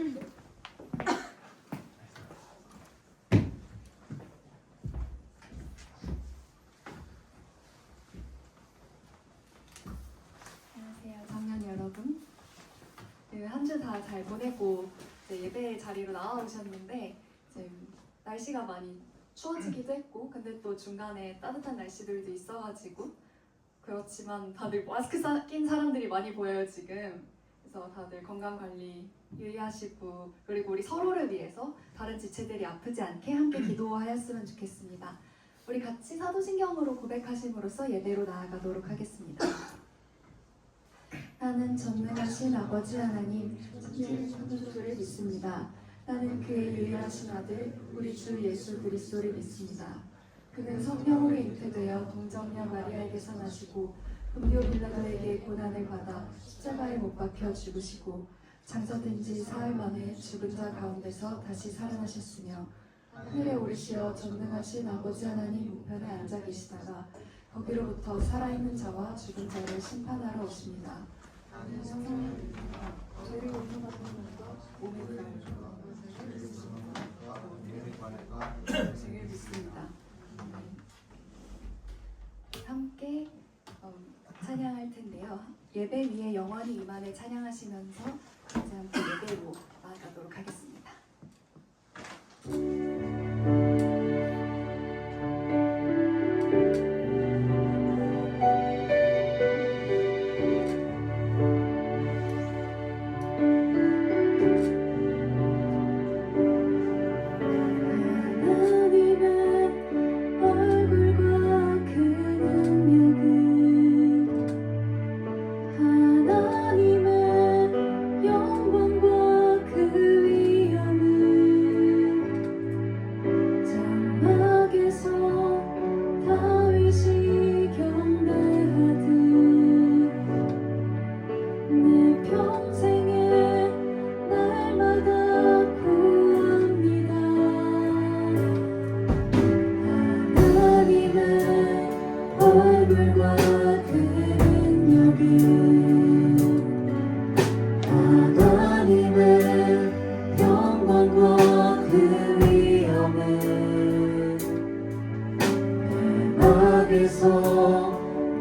안녕하세요, 청년 여러분. 한 주 다 잘 보내고 예배 자리로 나와오셨는데 날씨가 많이 추워지기도 했고, 근데 또 중간에 따뜻한 날씨들도 있어가지고 그렇지만 다들 마스크 낀 사람들이 많이 보여요 지금. 그래서 다들 건강 관리 유의하시고, 그리고 우리 서로를 위해서 다른 지체들이 아프지 않게 함께 기도하였으면 좋겠습니다. 우리 같이 사도신경으로 고백하심으로써 예배로 나아가도록 하겠습니다. 나는 전능하신 아버지 하나님, 천지의 창조주를 믿습니다. 나는 그의 유일하신 아들, 우리 주 예수 그리스도를 믿습니다. 그는 성령으로 잉태되어 동정녀 마리아에게서 나시고 본디오 빌라도에게 고난을 받아 십자가에 못 박혀 죽으시고 장사된 지 사흘 만에 죽은 자 가운데서 다시 살아나셨으며 하늘에 오르시어 전능하신 아버지 하나님 우편에 앉아 계시다가 거기로부터 살아있는 자와 죽은 자를 심판하러 오십니다. 죄를 용서받는 것도 몸에 죄를 믿습니다. 함께 찬양할 텐데요. 예배 위에 영원히 임한을 찬양하시면서 이제 함께 예배로 나아가도록 하겠습니다.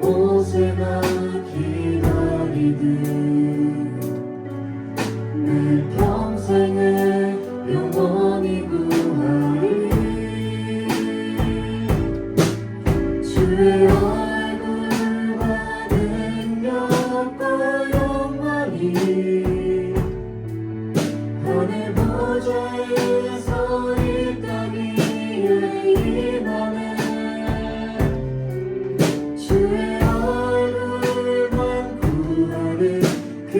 모세가 기다리듯 내 평생을 영원히 구하리. 주의 얼굴과 능력과 영광이 하늘 보좌에서 이 땅 위에 임하네. 주의 얼굴만 구하는 그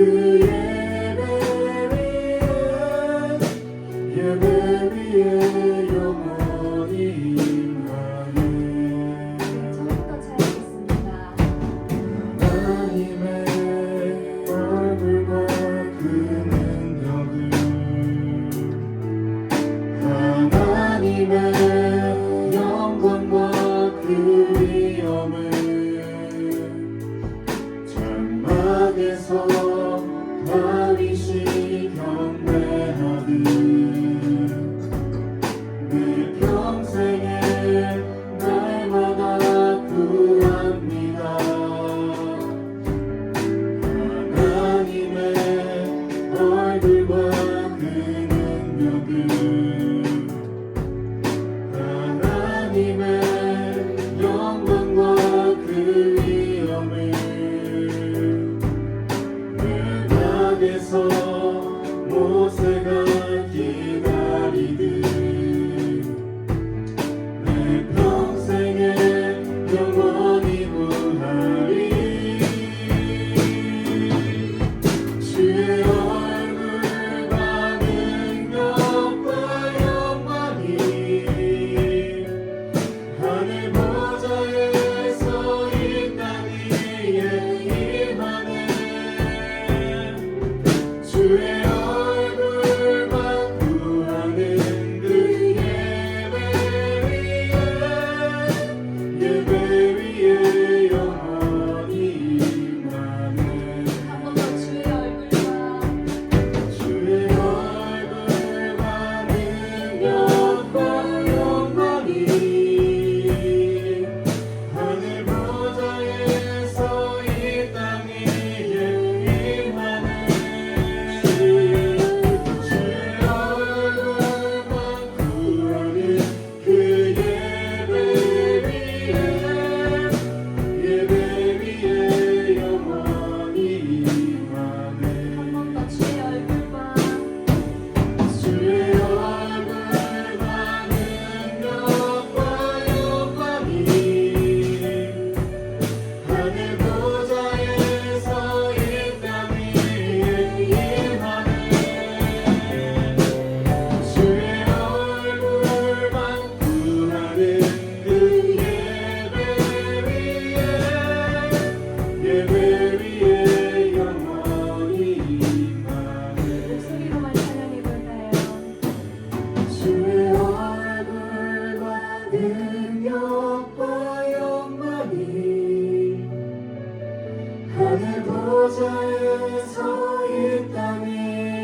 예배 위에 영원히 임하네. 저부터 찬양하겠습니다. 하나님의 얼굴과 그 능력을, 하나님의 영광과 그 위엄을 장막에서 다윗이 경배하듯 내 평생에 날마다 구합니다. 하나님의 얼굴과 그 능력을, 하나님의 영광과 그 위엄을 외박에서 모세가 기다리듯 내 평생에 영원히 구하리. 주의 얼굴과 능력과 영광이 하늘 보좌에서 이 땅 위에 임하네. 주의 얼굴만 구하는 그 예배 위에 영원히 임하네. 한 번 더 주의 얼굴과 주의 얼굴과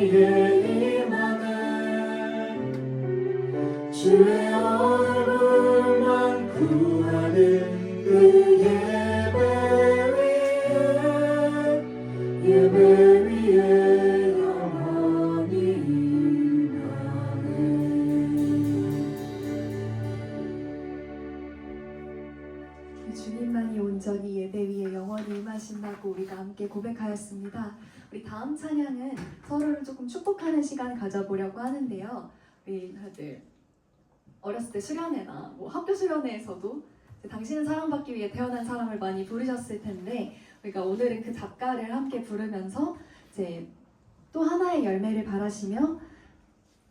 우리의 임하네 주의 얼굴만 구하는 그 예배 위에 영원히 임하네. 주님만이 온전히 예배 위에 영원히 임하신다고 우리가 함께 고백하였습니다. 우리 다음 찬양은 서로를 조금 축복하는 시간 가져보려고 하는데요. 우리 다들 어렸을 때 수련회나 뭐 학교 수련회에서도 당신은 사랑받기 위해 태어난 사람을 많이 부르셨을 텐데 우리가 오늘은 그 작가를 함께 부르면서 이제 또 하나의 열매를 바라시며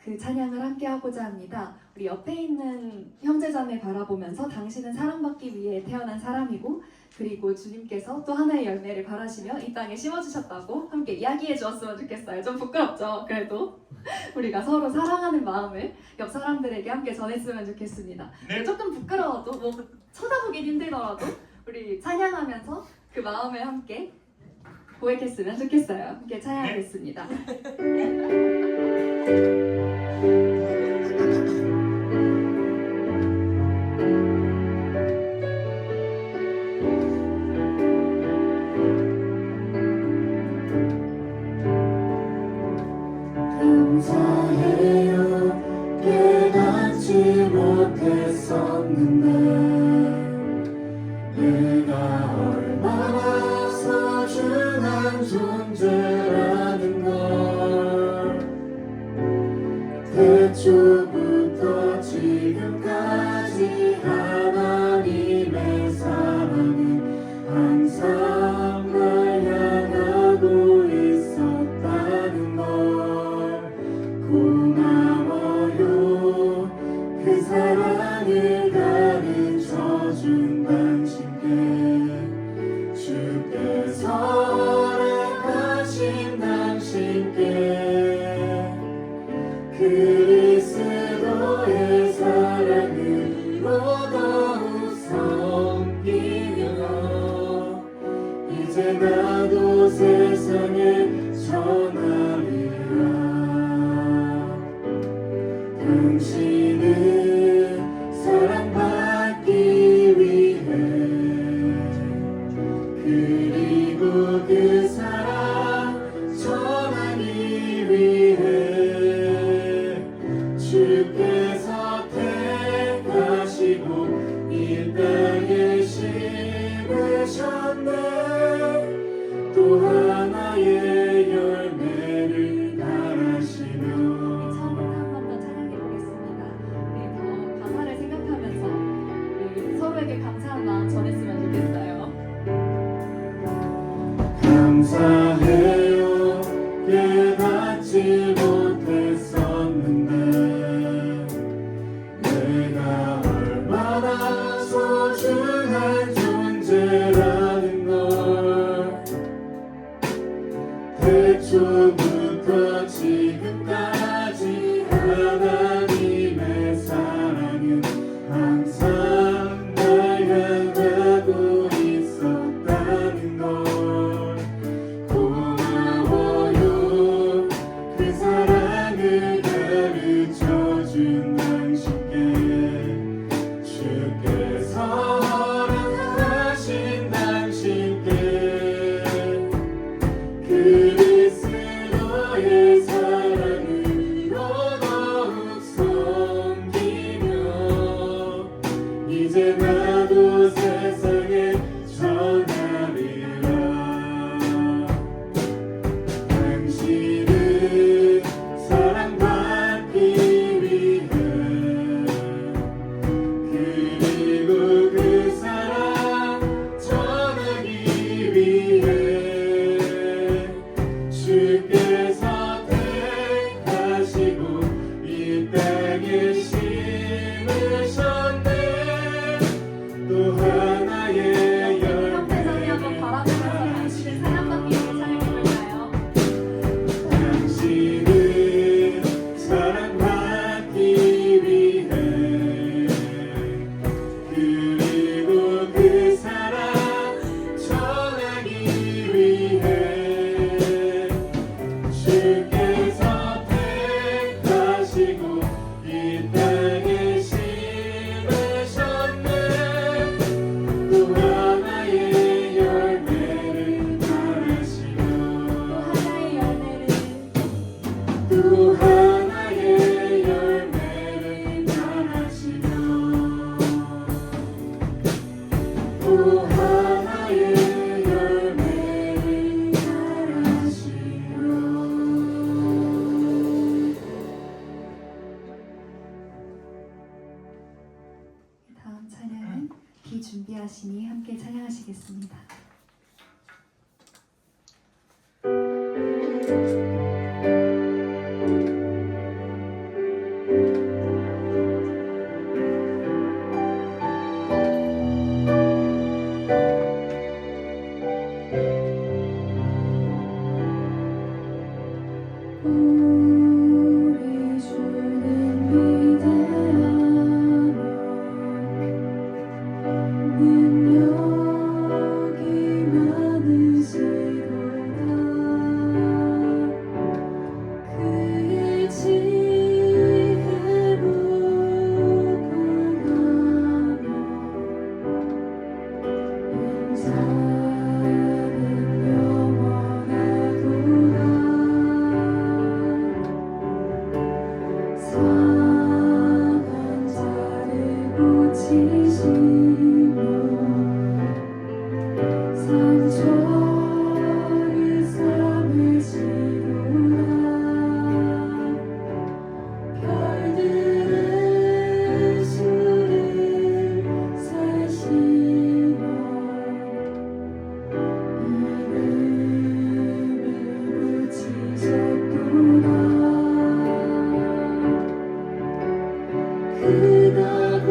그 찬양을 함께 하고자 합니다. 우리 옆에 있는 형제자매 바라보면서 당신은 사랑받기 위해 태어난 사람이고 그리고 주님께서 또 하나의 열매를 바라시며 이 땅에 심어주셨다고 함께 이야기해 주었으면 좋겠어요. 좀 부끄럽죠? 그래도 우리가 서로 사랑하는 마음을 옆 사람들에게 함께 전했으면 좋겠습니다. 네. 조금 부끄러워도 뭐 쳐다보긴 힘들더라도 우리 찬양하면서 그 마음을 함께 고백했으면 좋겠어요. 함께 찬양하겠습니다. 감사해요 깨닫지 못했었는데 내가 얼마나 소중한 존재라는 걸 태초부터 지금까지 하나님의 사랑은 항상 날 향하고 있었다는 걸 고마워요 그 사랑을 가르쳐준 당신께 주께서 허락하신 당신께 그리스도의 사랑으로 더욱 섬기며 이제 나도 세상에 전하리라 당신은 사랑받기 위해 그리고 그 사랑 전하기 위해 주께서 택하시고 이 땅에 심으셨네 또 하나의 열매를 바라시며 처음부터 한 번 더 찬양해 보겠습니다. 우리 더 가사를 생각하면서 우리 서로에게 감사한 마음 전했으면 좋겠어요. 감사해요 깨닫지 못했었는데 내가 얼마나 소중한 존재라는 걸 태초부터 지금까지 하나님의 사랑은 항상 날 향하고 있었다는 걸 고마워요 그 사랑을 가르쳐준 당신께 주께서 허락하신 당신께 그리스도의 사랑으로 또 하나의 열매를 따라시며 또 하나의 열매를 따라시며 다음 찬양은 비준비하시니 함께 찬양하시겠습니다. 우리 주는 위대하며 능력이 많으시도다. 그의 지혜로 구하며 인자는 영원하도다. 상한 자를 고치시며 상처를 삼으시도다. 별들의 수를 세시며 이름을 붙이셨도다. 그가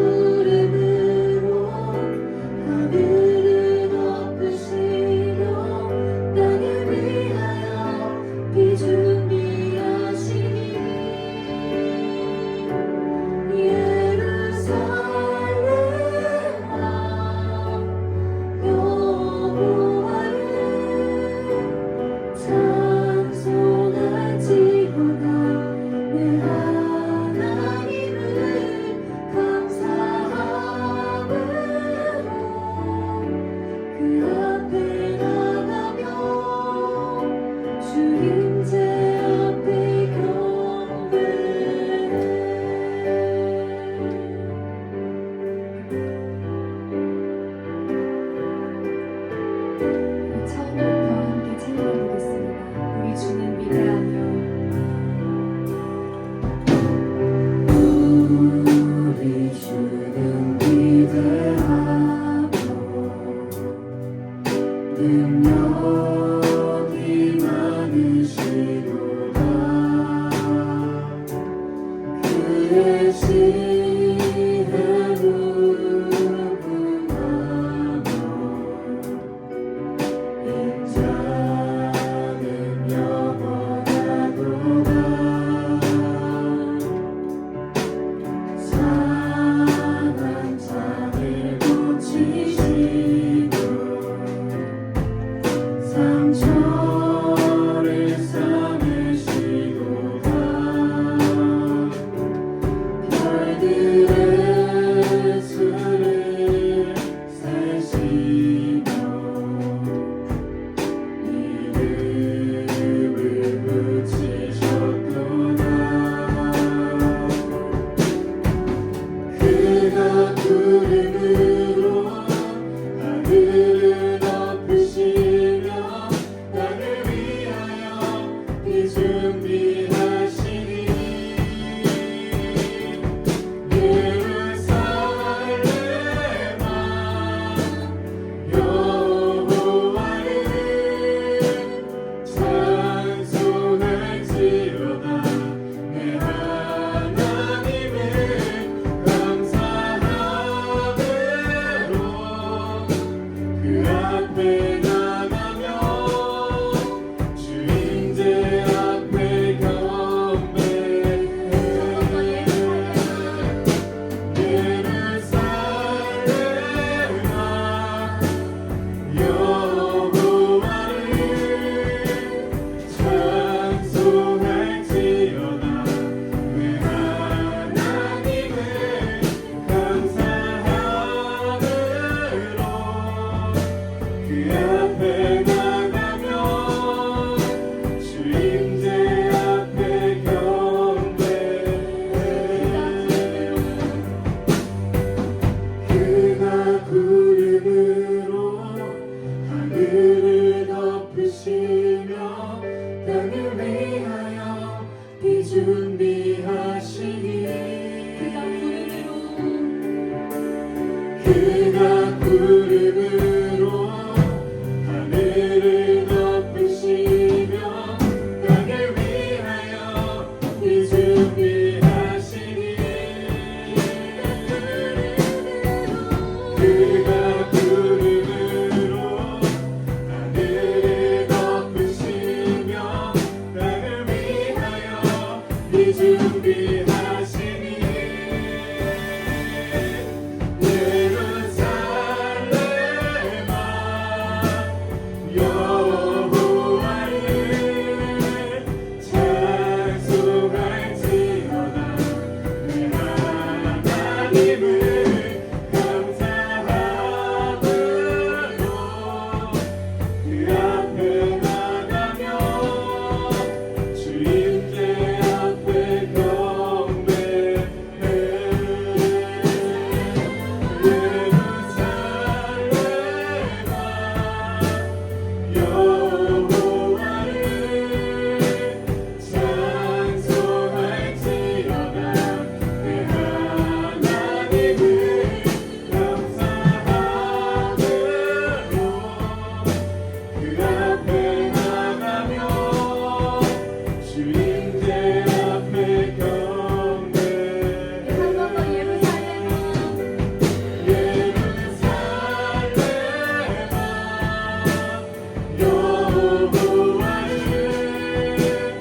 구름으로 하늘을 덮으시며 땅을 위하여 비 준비하시니 예루살렘아 여호와를 찬송할지로다. 내 하나님을 감사함으로 그 앞에 나가며 주 임재 앞에 경배해. 처음부터 함께 찬양해보겠습니다. 우리 주는 위대하며 우리 주는 위대하며 능력이 많으시도다. 그의 지혜로 구하며 인자는 영원하도다. 상한 자를 고치시고 상처를 삼으시도다. 별들의 수를 세시며 이름을 붙이셨도다. 그가 구름으로 하늘을 덮으시며 땅을 위하여 비 준비하시니 예루살렘아 여호와를 찬송할지로다. 내 하나님을 감사함으로 그 앞에 나가며 주 임재 앞에 준비하시니 예루살렘아 여호와를 찬송할지어다 내 하나님을 감사함으로 그 앞에 나가며 주님께 앞에 경배해 예루살렘아 여호와를 찬송할지어다 내 하나님을 감사함으로 그 앞에 나가며 주님께 앞에 경배해 한 번 더 예루살렘아 예루살렘아 여호와를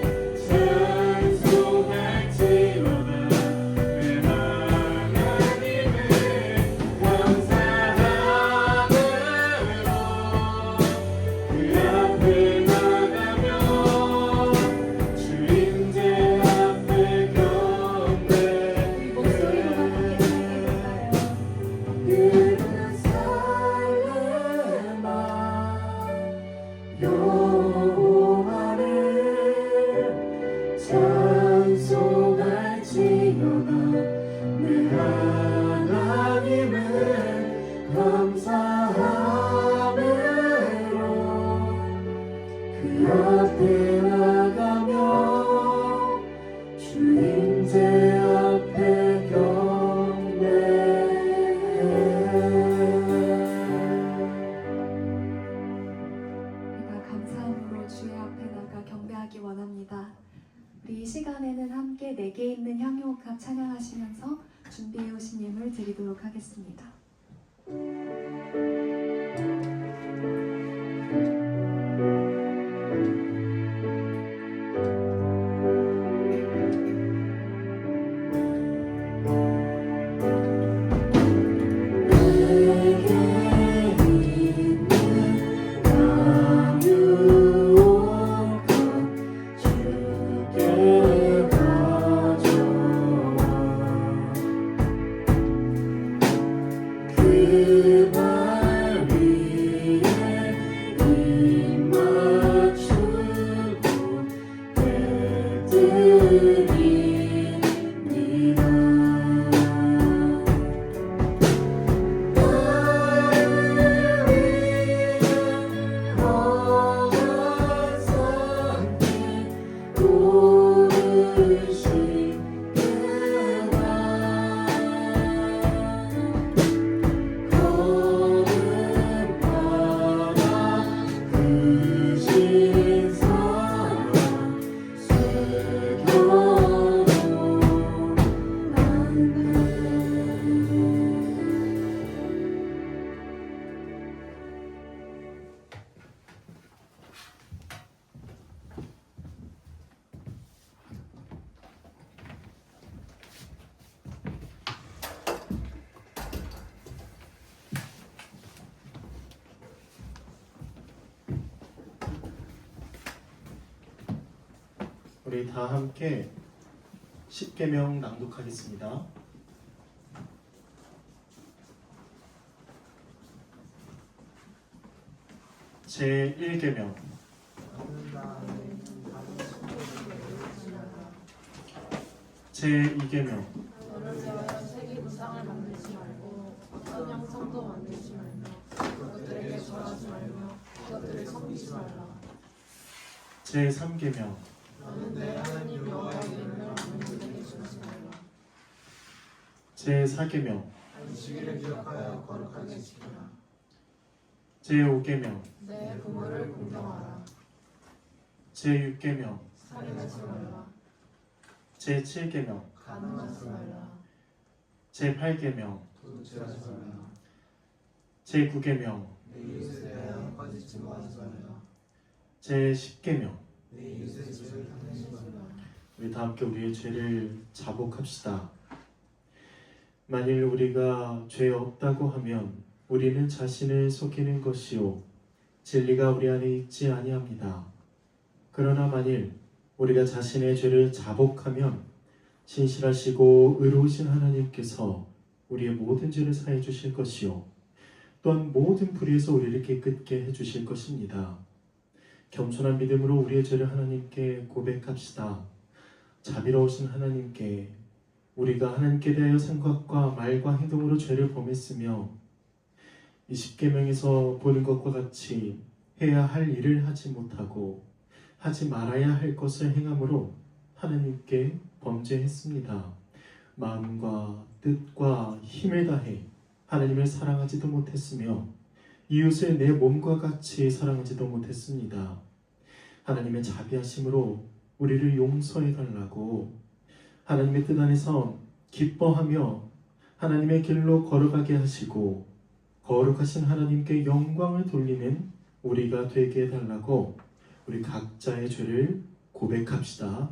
찬송할지어다 내 하나님을 감사함으로 그 앞에 나가며 주님께 앞에 경배해 목소리로만 함께 찬양해볼까요? 예루살렘아 여호와를 찬송할지어다 내 하나님을 감사함으로 그 앞에 나가며 주님께 앞에 경배해 우리가 감사함으로 주의 앞에 나가 경배하기 원합니다. 우리 이 시간에는 함께 내게 있는 향유옥합 찬양하시면서 준비해 오신 예물 드리도록 하겠습니다. 그발 위에 입 맞추고 대드립니다. 나를 위해 허락산길 고르시구나. 거듭 바라 크신 사랑 새겨놓은 우리 다 함께 십계명 낭독하겠습니다. 제1계명 제2계명 너를 위하여 세계 우상을 만들지 말고 어떤 형상도 만들지 말며 그것들에게 절하지 말며 그것들을 섬기지 말라. 제3계명 너는 내 하나님 여호와의 이름을 아무에게 주지 말라. 제4계명 안식일을 기억하여 거룩하게 지키라. 제5계명 내 부모를 공경하라. 제6계명 살인하지 말라. 제7계명 간음하지 말라. 제8계명 도둑질하지 말라. 제9계명 내 이웃에 대하여 거짓 증거하지 말라. 제10계명 내 이웃의 집을 탐내지 말라. 우리 다 함께 우리의 죄를 자복합시다. 만일 우리가 죄 없다고 하면 우리는 자신을 속이는 것이요 진리가 우리 안에 있지 아니합니다. 그러나 만일 우리가 자신의 죄를 자복하면 신실하시고 의로우신 하나님께서 우리의 모든 죄를 사해 주실 것이요 또한 모든 불의에서 우리를 깨끗게 해주실 것입니다. 겸손한 믿음으로 우리의 죄를 하나님께 고백합시다. 자비로우신 하나님께 우리가 하나님께 대하여 생각과 말과 행동으로 죄를 범했으며 이 십계명에서 보는 것과 같이 해야 할 일을 하지 못하고 하지 말아야 할 것을 행함으로 하나님께 범죄했습니다. 마음과 뜻과 힘을 다해 하나님을 사랑하지도 못했으며 이웃을 내 몸과 같이 사랑하지도 못했습니다. 하나님의 자비하심으로 우리를 용서해 달라고 하나님의 뜻 안에서 기뻐하며 하나님의 길로 걸어가게 하시고 거룩하신 하나님께 영광을 돌리는 우리가 되게 해달라고 우리 각자의 죄를 고백합시다.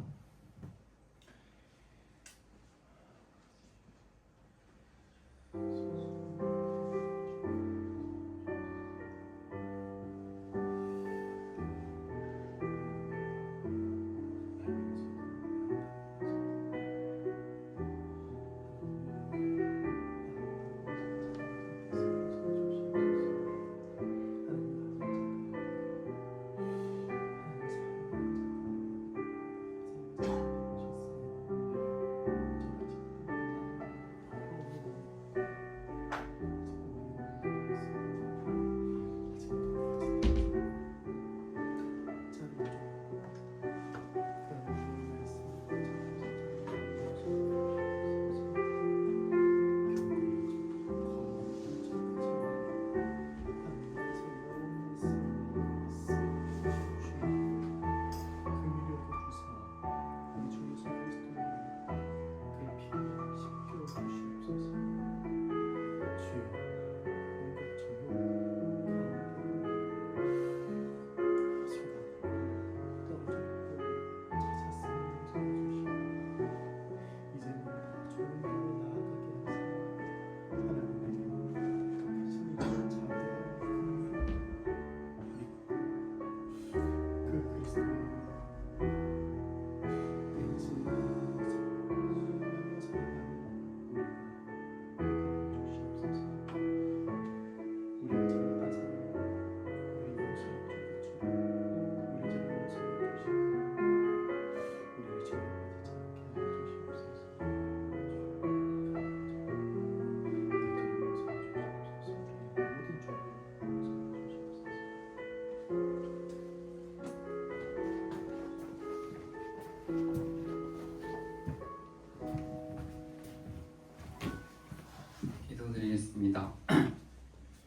기도드리겠습니다.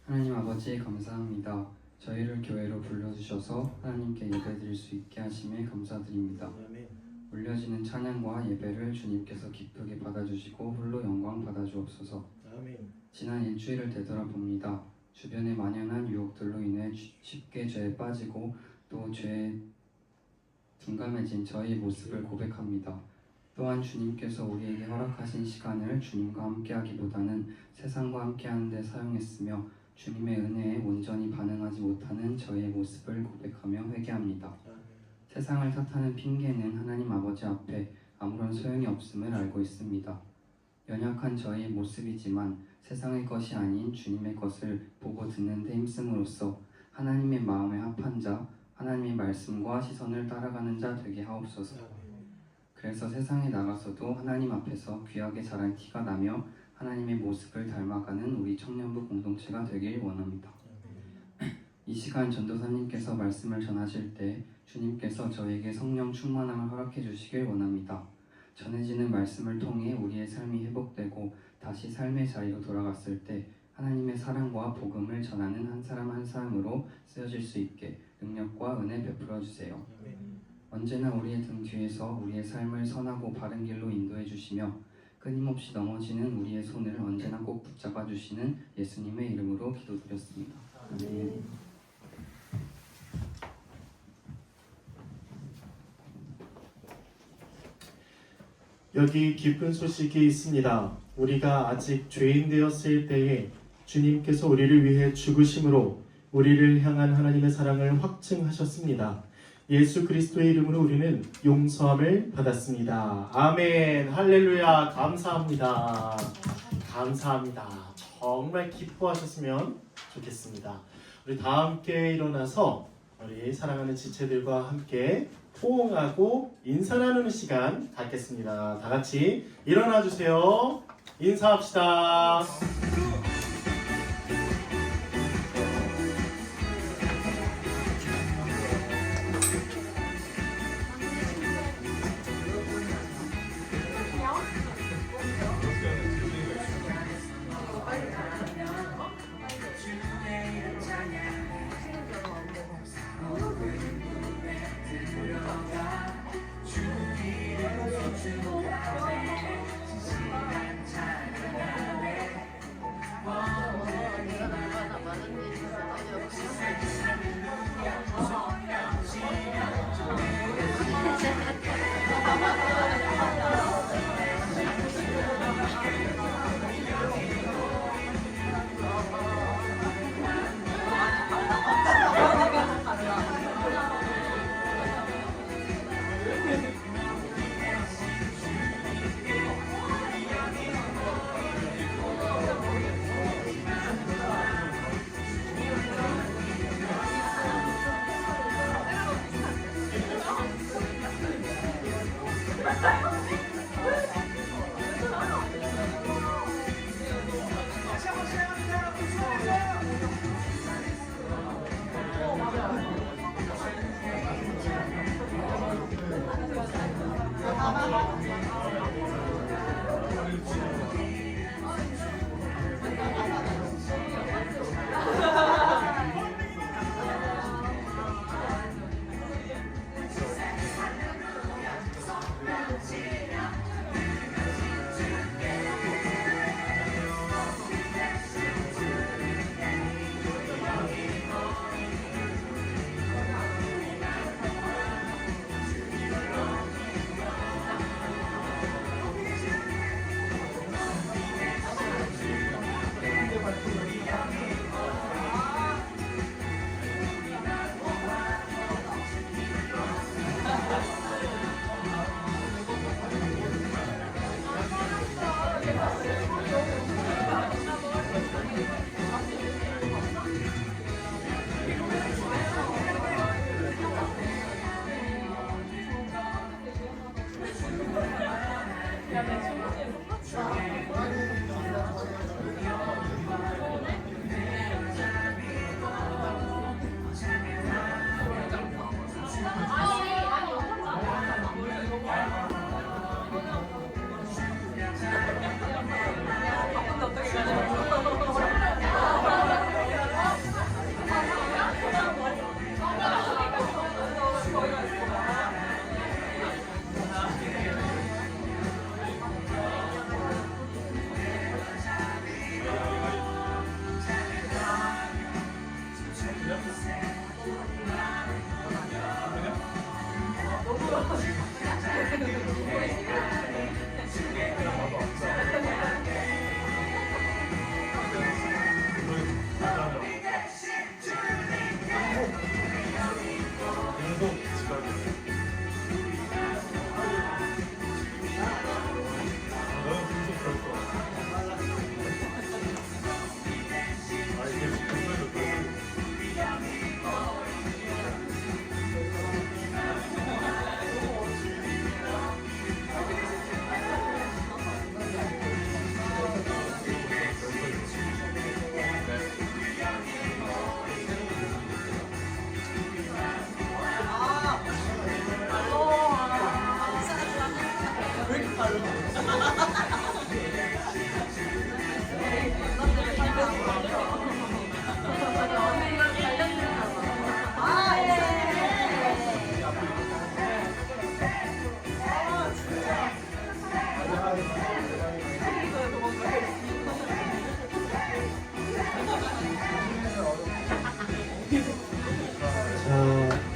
하나님 아버지 감사합니다. 저희를 교회로 불러주셔서 하나님께 예배드릴 수 있게 하심에 감사드립니다. 올려지는 찬양과 예배를 주님께서 기쁘게 받아주시고 홀로 영광 받아주옵소서. 지난 일주일을 되돌아봅니다. 주변에 만연한 유혹들로 인해 쉽게 죄에 빠지고 또 죄에 둔감해진 저희 모습을 고백합니다. 또한 주님께서 우리에게 허락하신 시간을 주님과 함께하기보다는 세상과 함께하는 데 사용했으며 주님의 은혜에 온전히 반응하지 못하는 저희의 모습을 고백하며 회개합니다. 세상을 탓하는 핑계는 하나님 아버지 앞에 아무런 소용이 없음을 알고 있습니다. 연약한 저희의 모습이지만 세상의 것이 아닌 주님의 것을 보고 듣는 데 힘씀으로써 하나님의 마음에 합한 자, 하나님의 말씀과 시선을 따라가는 자 되게 하옵소서. 그래서 세상에 나가서도 하나님 앞에서 귀하게 자란 티가 나며 하나님의 모습을 닮아가는 우리 청년부 공동체가 되길 원합니다. 이 시간 전도사님께서 말씀을 전하실 때 주님께서 저에게 성령 충만함을 허락해 주시길 원합니다. 전해지는 말씀을 통해 우리의 삶이 회복되고 다시 삶의 자리로 돌아갔을 때 하나님의 사랑과 복음을 전하는 한 사람 한 사람으로 쓰여질 수 있게 능력과 은혜 베풀어 주세요. 언제나 우리의 등 뒤에서 우리의 삶을 선하고 바른 길로 인도해 주시며 끊임없이 넘어지는 우리의 손을 언제나 꼭 붙잡아 주시는 예수님의 이름으로 기도드렸습니다. 아멘. 여기 기쁜 소식이 있습니다. 우리가 아직 죄인 되었을 때에 주님께서 우리를 위해 죽으심으로 우리를 향한 하나님의 사랑을 확증하셨습니다. 예수 그리스도의 이름으로 우리는 용서함을 받았습니다. 아멘. 할렐루야. 감사합니다. 감사합니다. 정말 기뻐하셨으면 좋겠습니다. 우리 다 함께 일어나서 우리 사랑하는 지체들과 함께 호응하고 인사 나누는 시간 갖겠습니다. 다 같이 일어나 주세요. 인사합시다.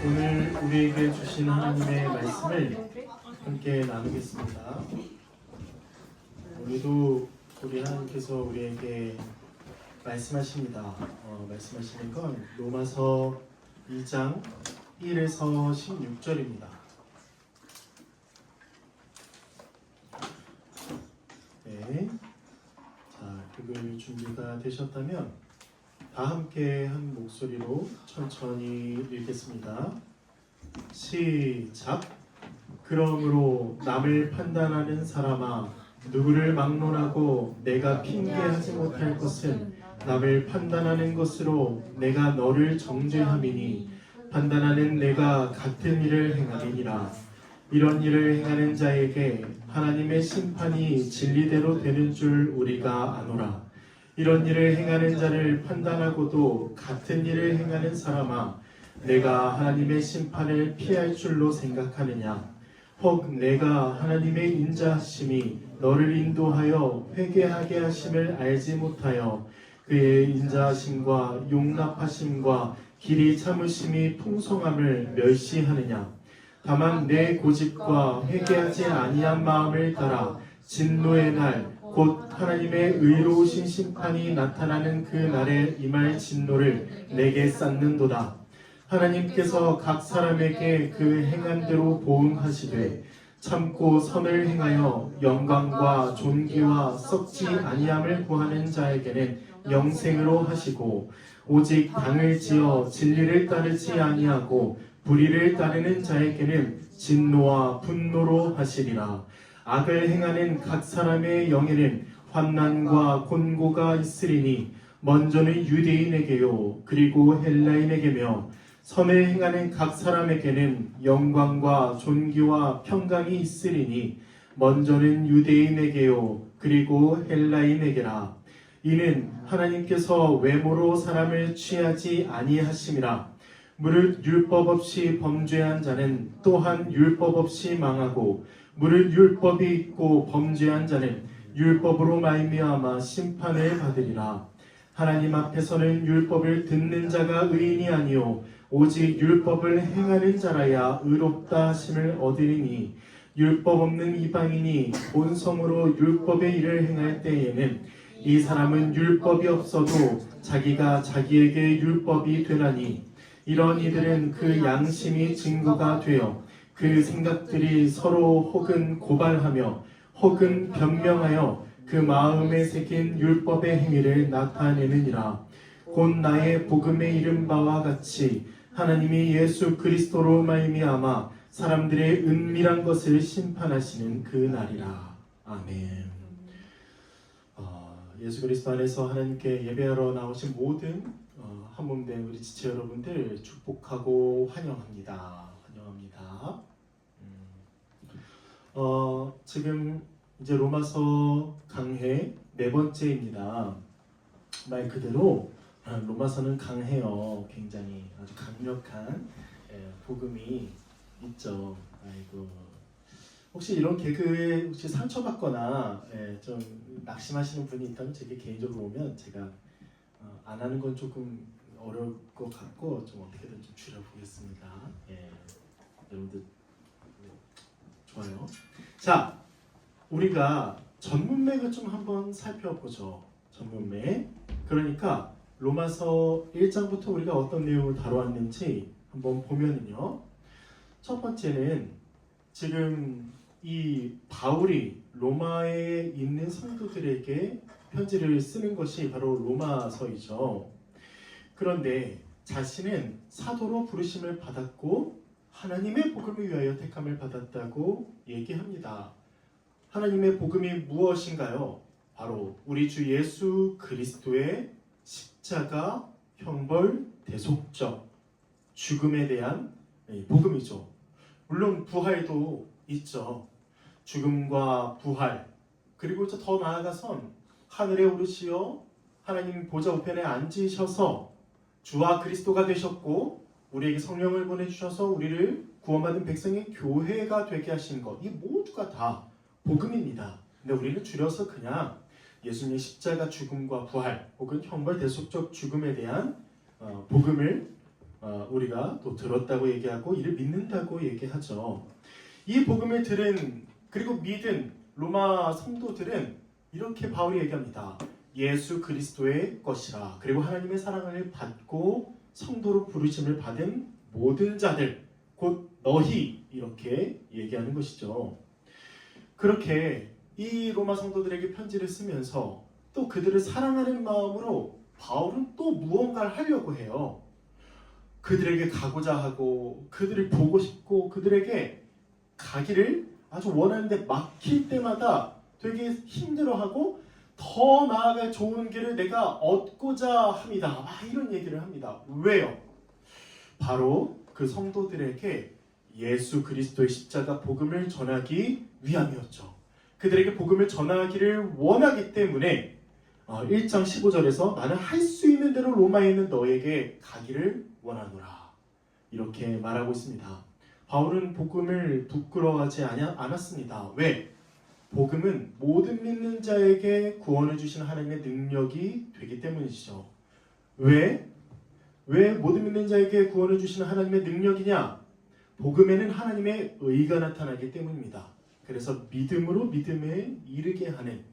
오늘 우리에게 주신 하나님의 말씀을 함께 나누겠습니다. 오늘도 우리 하나님께서 우리에게 말씀하십니다. 말씀하시는 건 로마서 2장 1에서 16절입니다. 네. 자, 읽을 준비가 되셨다면 다 함께 한 목소리로 천천히 읽겠습니다. 시작. 그러므로 남을 판단하는 사람아, 누구를 막론하고 내가 핑계하지 못할 것은 남을 판단하는 것으로 내가 너를 정죄함이니 판단하는 내가 같은 일을 행함이니라. 이런 일을 행하는 자에게 하나님의 심판이 진리대로 되는 줄 우리가 아노라. 이런 일을 행하는 자를 판단하고도 같은 일을 행하는 사람아, 내가 하나님의 심판을 피할 줄로 생각하느냐? 혹 내가 하나님의 인자하심이 너를 인도하여 회개하게 하심을 알지 못하여 그의 인자하심과 용납하심과 길이 참으심이 풍성함을 멸시하느냐? 다만 내 고집과 회개하지 아니한 마음을 따라 진노의 날 곧 하나님의 의로우신 심판이 나타나는 그 날에 임할 진노를 내게 쌓는도다. 하나님께서 각 사람에게 그 행한 대로 보응하시되 참고 선을 행하여 영광과 존귀와 썩지 아니함을 구하는 자에게는 영생으로 하시고 오직 당을 지어 진리를 따르지 아니하고 불의를 따르는 자에게는 진노와 분노로 하시리라. 악을 행하는 각 사람의 영에는 환난과 곤고가 있으리니 먼저는 유대인에게요 그리고 헬라인에게며 선을 행하는 각 사람에게는 영광과 존귀와 평강이 있으리니 먼저는 유대인에게요 그리고 헬라인에게라. 이는 하나님께서 외모로 사람을 취하지 아니하심이라. 무릇 율법 없이 범죄한 자는 또한 율법 없이 망하고 무릇 율법이 있고 범죄한 자는 율법으로 말미암아 심판을 받으리라. 하나님 앞에서는 율법을 듣는 자가 의인이 아니요 오직 율법을 행하는 자라야 의롭다 하심을 얻으리니 율법 없는 이방인이 본성으로 율법의 일을 행할 때에는 이 사람은 율법이 없어도 자기가 자기에게 율법이 되나니 이런 이들은 그 양심이 증거가 되어 그 생각들이 서로 혹은 고발하며 혹은 변명하여 그 마음에 새긴 율법의 행위를 나타내느니라. 곧 나의 복음에 이른 바와 같이 하나님이 예수 그리스도로 말미암아 사람들의 은밀한 것을 심판하시는 그 날이라. 아멘. 예수 그리스도 안에서 하나님께 예배하러 나오신 모든 한몸된 우리 지체 여러분들 축복하고 환영합니다. 환영합니다. 지금 이제 로마서 강해 4번째입니다. 말 그대로 로마서는 강해요. 굉장히 아주 강력한 복음이 있죠. 아이고, 혹시 이런 개그에 혹시 상처받거나 좀 낙심하시는 분이 있다면 제게 개인적으로 오면 제가 안 하는 건 조금 어려울 것 같고 좀 어떻게든 좀 줄여보겠습니다. 여러분들 좋아요. 자, 우리가 전문맥을 좀 한번 살펴보죠. 전문맥. 그러니까 로마서 1장부터 우리가 어떤 내용을 다뤄왔는지 한번 보면은요. 첫 번째는 지금 이 바울이 로마에 있는 성도들에게 편지를 쓰는 것이 바로 로마서이죠. 그런데 자신은 사도로 부르심을 받았고 하나님의 복음을 위하여 택함을 받았다고 얘기합니다. 하나님의 복음이 무엇인가요? 바로 우리 주 예수 그리스도의 십자가 형벌 대속적 죽음에 대한 복음이죠. 물론 부활도 있죠. 죽음과 부활, 그리고 더 나아가선 하늘에 오르시어 하나님 보좌 우편에 앉으셔서 주와 그리스도가 되셨고 우리에게 성령을 보내주셔서 우리를 구원받은 백성의 교회가 되게 하신 것, 이 모두가 다 복음입니다. 근데 우리는 줄여서 그냥 예수님의 십자가 죽음과 부활 혹은 형벌 대속적 죽음에 대한 복음을 우리가 또 들었다고 얘기하고 이를 믿는다고 얘기하죠. 이 복음을 들은 그리고 믿은 로마 성도들은 이렇게 바울이 얘기합니다. 예수 그리스도의 것이라. 그리고 하나님의 사랑을 받고 성도로 부르심을 받은 모든 자들, 곧 너희, 이렇게 얘기하는 것이죠. 그렇게 이 로마 성도들에게 편지를 쓰면서 또 그들을 사랑하는 마음으로 바울은 또 무언가를 하려고 해요. 그들에게 가고자 하고 그들을 보고 싶고 그들에게 가기를 아주 원하는데 막힐 때마다 되게 힘들어하고 더 나아갈 좋은 길을 내가 얻고자 합니다. 이런 얘기를 합니다. 왜요? 바로 그 성도들에게 예수 그리스도의 십자가 복음을 전하기 위함이었죠. 그들에게 복음을 전하기를 원하기 때문에 1장 15절에서 나는 할 수 있는 대로 로마에 있는 너에게 가기를 원하노라, 이렇게 말하고 있습니다. 바울은 복음을 부끄러워하지 않았습니다. 왜? 복음은 모든 믿는 자에게 구원을 주시는 하나님의 능력이 되기 때문이죠. 왜 모든 믿는 자에게 구원을 주시는 하나님의 능력이냐? 복음에는 하나님의 의가 나타나기 때문입니다. 그래서 믿음으로 믿음에 이르게 하는,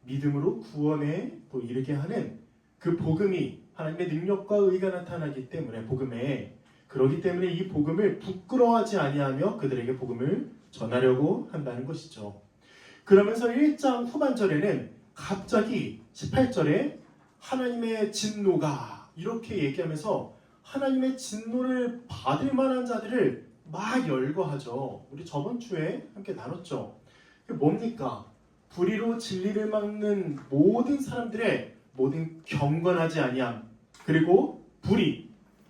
믿음으로 구원에 또 이르게 하는 그 복음이 하나님의 능력과 의가 나타나기 때문에 복음에, 그러기 때문에 이 복음을 부끄러워하지 아니하며 그들에게 복음을 전하려고 한다는 것이죠. 그러면서 1장 후반절에는 갑자기 18절에 하나님의 진노가, 이렇게 얘기하면서 하나님의 진노를 받을 만한 자들을 막 열거하죠. 우리 저번 주에 함께 나눴죠. 그게 뭡니까? 불의로 진리를 막는 모든 사람들의 모든 경건하지 아니함, 그리고 불의,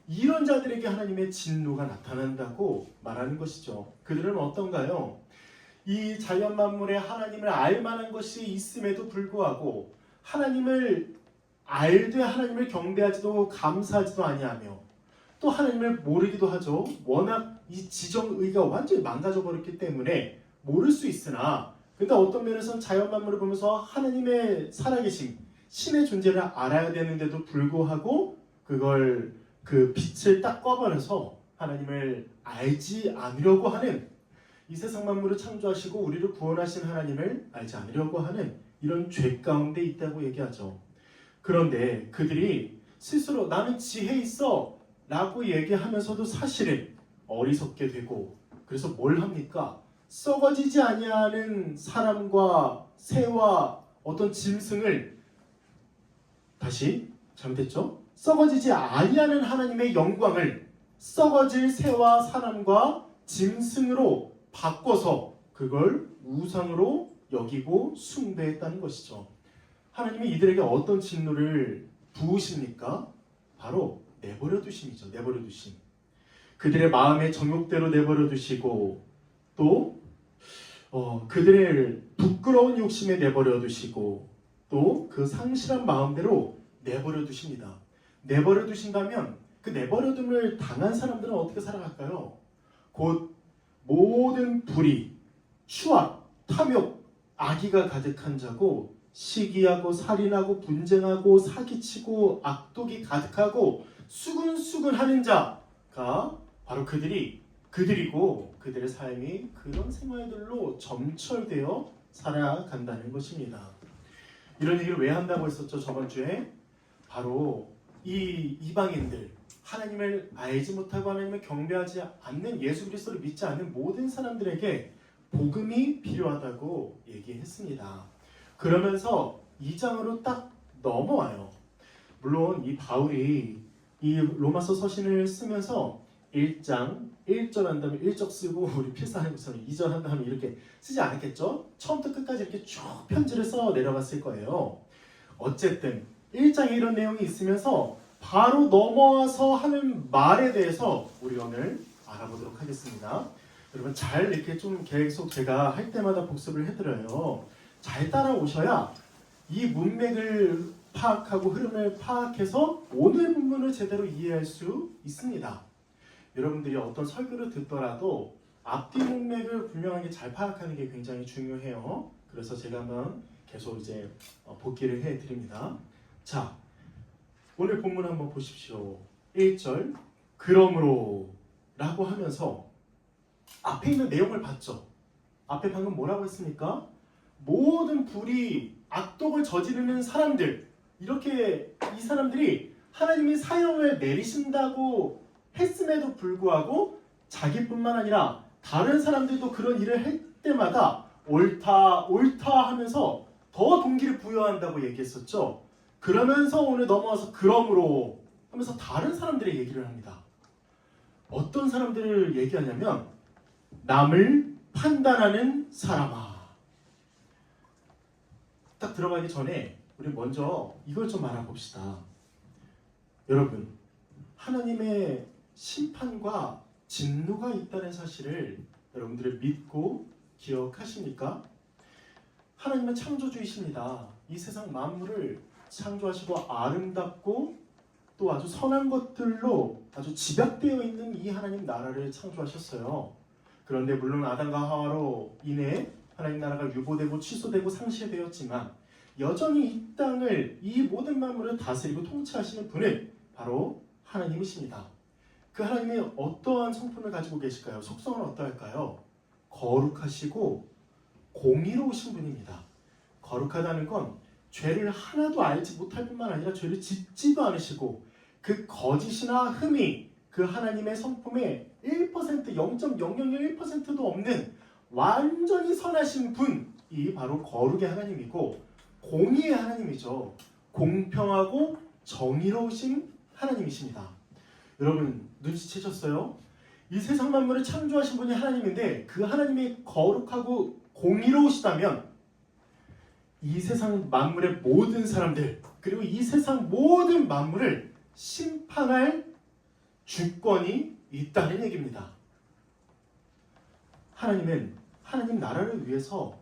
이런 자들에게 하나님의 진노가 나타난다고 말하는 것이죠. 그들은 어떤가요? 이 자연 만물에 하나님을 알 만한 것이 있음에도 불구하고 하나님을 알되 하나님을 경배하지도 감사하지도 아니하며 또 하나님을 모르기도 하죠. 워낙 이 지정의가 완전히 망가져 버렸기 때문에 모를 수 있으나, 근데 어떤 면에서는 자연 만물을 보면서 하나님의 살아계심, 신의 존재를 알아야 되는데도 불구하고 그걸, 그 빛을 딱 꺼버려서 하나님을 알지 않으려고 하는, 이 세상 만물을 창조하시고 우리를 구원하신 하나님을 알지 않으려고 하는 이런 죄 가운데 있다고 얘기하죠. 그런데 그들이 스스로 나는 지혜 있어 라고 얘기하면서도 사실은 어리석게 되고, 그래서 뭘 합니까? 썩어지지 아니하는 사람과 새와 어떤 짐승을, 다시 잘못했죠? 썩어지지 아니하는 하나님의 영광을 썩어질 새와 사람과 짐승으로 바꿔서 그걸 우상으로 여기고 숭배했다는 것이죠. 하나님이 이들에게 어떤 진노를 부으십니까? 바로 내버려 두심이죠. 내버려 두심. 그들의 마음의 정욕대로 내버려 두시고, 또 그들의 부끄러운 욕심에 내버려 두시고, 또 그 상실한 마음대로 내버려 두십니다. 내버려 두신다면 그 내버려 둠을 당한 사람들은 어떻게 살아갈까요? 곧 모든 불의, 추악, 탐욕, 악의가 가득한 자고, 시기하고 살인하고 분쟁하고 사기치고 악독이 가득하고 수근수근하는 자가 바로 그들이고, 그들의 삶이 그런 생활들로 점철되어 살아간다는 것입니다. 이런 얘기를 왜 한다고 했었죠? 저번 주에 바로 이 이방인들, 하나님을 알지 못하고 하나님을 경배하지 않는, 예수 그리스도를 믿지 않는 모든 사람들에게 복음이 필요하다고 얘기했습니다. 그러면서 2장으로 딱 넘어와요. 물론 이 바울이 이 로마서 서신을 쓰면서 1장 1절 한 다음에 1절 쓰고 우리 필사하는 것처럼 2절 한 다음에 이렇게 쓰지 않았겠죠? 처음부터 끝까지 이렇게 쭉 편지를 써 내려갔을 거예요. 어쨌든 1장에 이런 내용이 있으면서 바로 넘어와서 하는 말에 대해서 우리 오늘 알아보도록 하겠습니다. 여러분 잘 이렇게 좀 계속 제가 할 때마다 복습을 해드려요. 잘 따라오셔야 이 문맥을 파악하고 흐름을 파악해서 오늘 본문을 제대로 이해할 수 있습니다. 여러분들이 어떤 설교를 듣더라도 앞뒤 문맥을 분명하게 잘 파악하는 게 굉장히 중요해요. 그래서 제가 한번 계속 이제 복기를 해드립니다. 자, 오늘 본문 한번 보십시오. 1절, 그러므로 라고 하면서 앞에 있는 내용을 봤죠. 앞에 방금 뭐라고 했습니까? 모든 불의, 악독을 저지르는 사람들, 이렇게 이 사람들이 하나님이 사형을 내리신다고 했음에도 불구하고 자기뿐만 아니라 다른 사람들도 그런 일을 할 때마다 옳다 하면서 더 동기를 부여한다고 얘기했었죠. 그러면서 오늘 넘어와서 그러므로 하면서 다른 사람들의 얘기를 합니다. 어떤 사람들을 얘기하냐면 남을 판단하는 사람아. 딱 들어가기 전에 우리 먼저 이걸 좀 알아봅시다. 여러분, 하나님의 심판과 진노가 있다는 사실을 여러분들이 믿고 기억하십니까? 하나님은 창조주이십니다. 이 세상 만물을 창조하시고 아름답고 또 아주 선한 것들로 아주 집약되어 있는 이 하나님 나라를 창조하셨어요. 그런데 물론 아담과 하와로 인해 하나님 나라가 유보되고 취소되고 상실되었지만 여전히 이 땅을, 이 모든 만물을 다스리고 통치하시는 분은 바로 하나님이십니다. 그 하나님이 어떠한 성품을 가지고 계실까요? 속성은 어떠할까요? 거룩하시고 공의로우신 분입니다. 거룩하다는 건 죄를 하나도 알지 못할 뿐만 아니라 죄를 짓지도 않으시고 그 거짓이나 흠이 그 하나님의 성품의 1%, 0.001%도 없는 완전히 선하신 분이 바로 거룩의 하나님이고 공의의 하나님이죠. 공평하고 정의로우신 하나님이십니다. 여러분 눈치채셨어요? 이 세상 만물을 창조하신 분이 하나님인데 그 하나님이 거룩하고 공의로우시다면 이 세상 만물의 모든 사람들 그리고 이 세상 모든 만물을 심판할 주권이 있다는 얘기입니다. 하나님은 하나님 나라를 위해서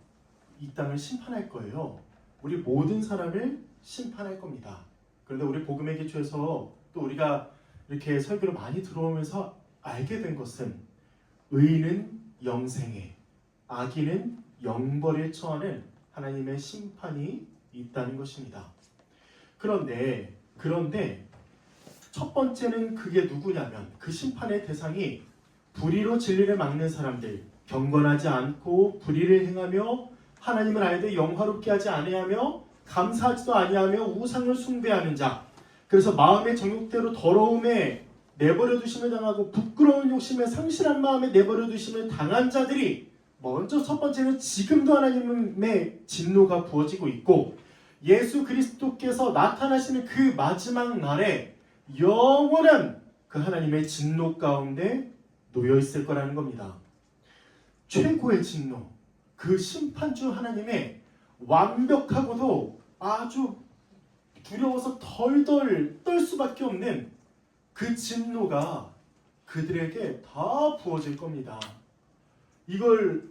이 땅을 심판할 거예요. 우리 모든 사람을 심판할 겁니다. 그런데 우리 복음의 기초에서 또 우리가 이렇게 설교를 많이 들어오면서 알게 된 것은 의인은 영생에, 악인은 영벌에 처하는 하나님의 심판이 있다는 것입니다. 그런데 첫 번째는 그게 누구냐면 그 심판의 대상이 불의로 진리를 막는 사람들, 경건하지 않고 불의를 행하며 하나님을 알되 영화롭게 하지 아니하며 감사하지도 아니하며 우상을 숭배하는 자, 그래서 마음의 정욕대로 더러움에 내버려 두심을 당하고 부끄러운 욕심에 상실한 마음에 내버려 두심을 당한 자들이 먼저 첫 번째는 지금도 하나님의 진노가 부어지고 있고 예수 그리스도께서 나타나시는 그 마지막 날에 영원한 그 하나님의 진노 가운데 놓여 있을 거라는 겁니다. 최고의 진노, 그 심판주 하나님의 완벽하고도 아주 두려워서 덜덜 떨 수밖에 없는 그 진노가 그들에게 다 부어질 겁니다. 이걸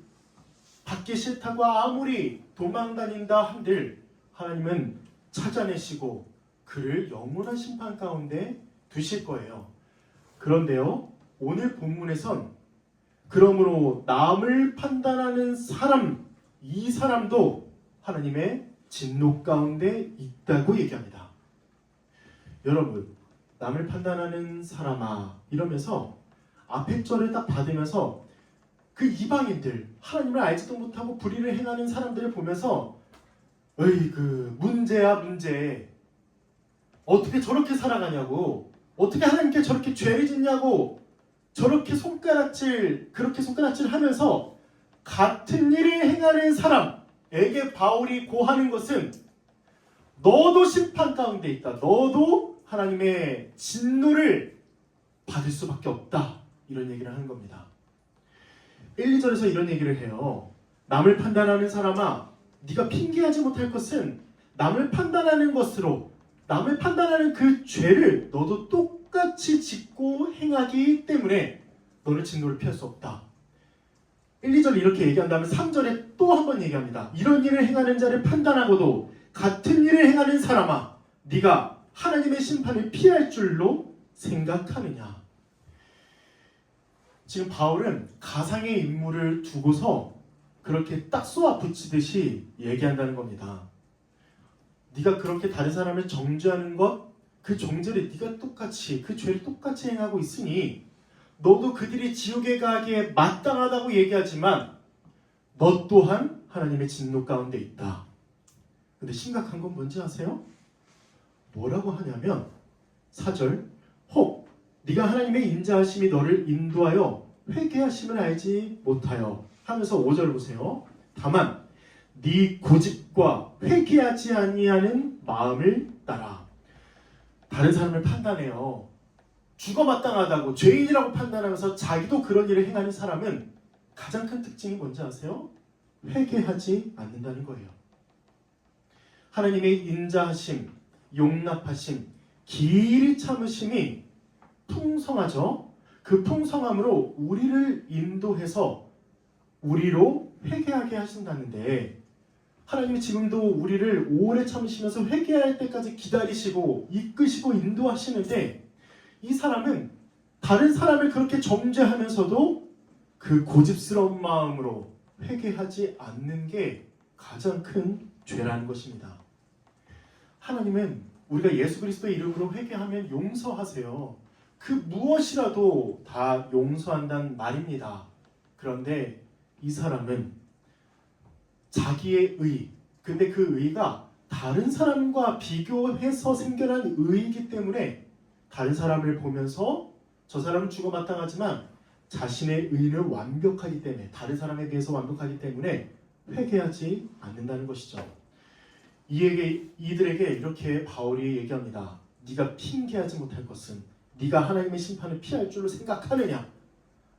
받기 싫다고 아무리 도망다닌다 한들 하나님은 찾아내시고 그를 영원한 심판 가운데 두실 거예요. 그런데요, 오늘 본문에선 그러므로 남을 판단하는 사람, 이 사람도 하나님의 진노 가운데 있다고 얘기합니다. 여러분, 남을 판단하는 사람아 이러면서 앞에 절을 딱 받으면서 그 이방인들, 하나님을 알지도 못하고 불의를 행하는 사람들을 보면서 어이 그 문제야 문제, 어떻게 저렇게 살아가냐고, 어떻게 하나님께 저렇게 죄를 짓냐고, 저렇게 그렇게 손가락질 하면서 같은 일을 행하는 사람에게 바울이 고하는 것은 너도 심판 가운데 있다. 너도 하나님의 진노를 받을 수밖에 없다. 이런 얘기를 하는 겁니다. 1, 2절에서 이런 얘기를 해요. 남을 판단하는 사람아, 네가 핑계하지 못할 것은 남을 판단하는 것으로, 남을 판단하는 그 죄를 너도 똑같이 짓고 행하기 때문에 너는 진노를 피할 수 없다. 1, 2절 이렇게 얘기한 다음에 3절에 또 한 번 얘기합니다. 이런 일을 행하는 자를 판단하고도 같은 일을 행하는 사람아, 네가 하나님의 심판을 피할 줄로 생각하느냐. 지금 바울은 가상의 인물을 두고서 그렇게 딱 쏘아 붙이듯이 얘기한다는 겁니다. 네가 그렇게 다른 사람을 정죄하는 것, 그 정죄를 네가 똑같이, 그 죄를 똑같이 행하고 있으니 너도 그들이 지옥에 가기에 마땅하다고 얘기하지만 너 또한 하나님의 진노 가운데 있다. 근데 심각한 건 뭔지 아세요? 뭐라고 하냐면 4절 혹 네가 하나님의 인자하심이 너를 인도하여 회개하심을 알지 못하여 하면서 5절 보세요. 다만 네 고집과 회개하지 아니하는 마음을 따라. 다른 사람을 판단해요. 죽어마땅하다고 죄인이라고 판단하면서 자기도 그런 일을 행하는 사람은 가장 큰 특징이 뭔지 아세요? 회개하지 않는다는 거예요. 하나님의 인자하심, 용납하심, 길이 참으심이 풍성하죠. 그 풍성함으로 우리를 인도해서 우리로 회개하게 하신다는데 하나님이 지금도 우리를 오래 참으시면서 회개할 때까지 기다리시고 이끄시고 인도하시는데 이 사람은 다른 사람을 그렇게 정죄하면서도 그 고집스러운 마음으로 회개하지 않는 게 가장 큰 죄라는 것입니다. 하나님은 우리가 예수 그리스도의 이름으로 회개하면 용서하세요. 그 무엇이라도 다 용서한다는 말입니다. 그런데 이 사람은 자기의 의, 근데 그 의가 다른 사람과 비교해서 생겨난 의이기 때문에 다른 사람을 보면서 저 사람은 죽어마땅하지만 자신의 의는 완벽하기 때문에 다른 사람에 비해서 완벽하기 때문에 회개하지 않는다는 것이죠. 이들에게 이렇게 바울이 얘기합니다. 네가 핑계하지 못할 것은 네가 하나님의 심판을 피할 줄로 생각하느냐.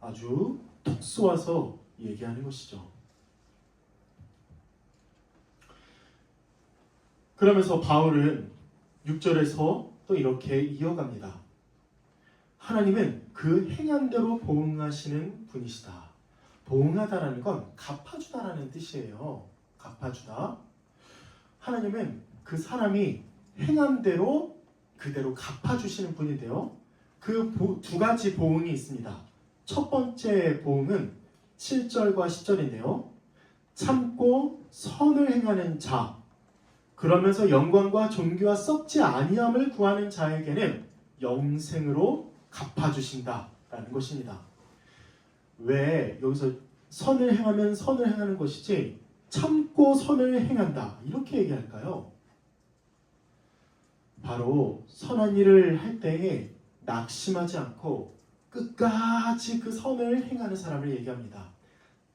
아주 톡 쏘아서 얘기하는 것이죠. 그러면서 바울은 6절에서 또 이렇게 이어갑니다. 하나님은 그 행한대로 보응하시는 분이시다. 보응하다라는 건 갚아주다라는 뜻이에요. 갚아주다. 하나님은 그 사람이 행한 대로 그대로 갚아주시는 분인데요. 그 두 가지 보응이 있습니다. 첫 번째 보응은 7절과 10절인데요. 참고 선을 행하는 자, 그러면서 영광과 존귀와 썩지 아니함을 구하는 자에게는 영생으로 갚아주신다라는 것입니다. 왜 여기서 선을 행하면 선을 행하는 것이지 참고 선을 행한다 이렇게 얘기할까요? 바로 선한 일을 할 때에 낙심하지 않고 끝까지 그 선을 행하는 사람을 얘기합니다.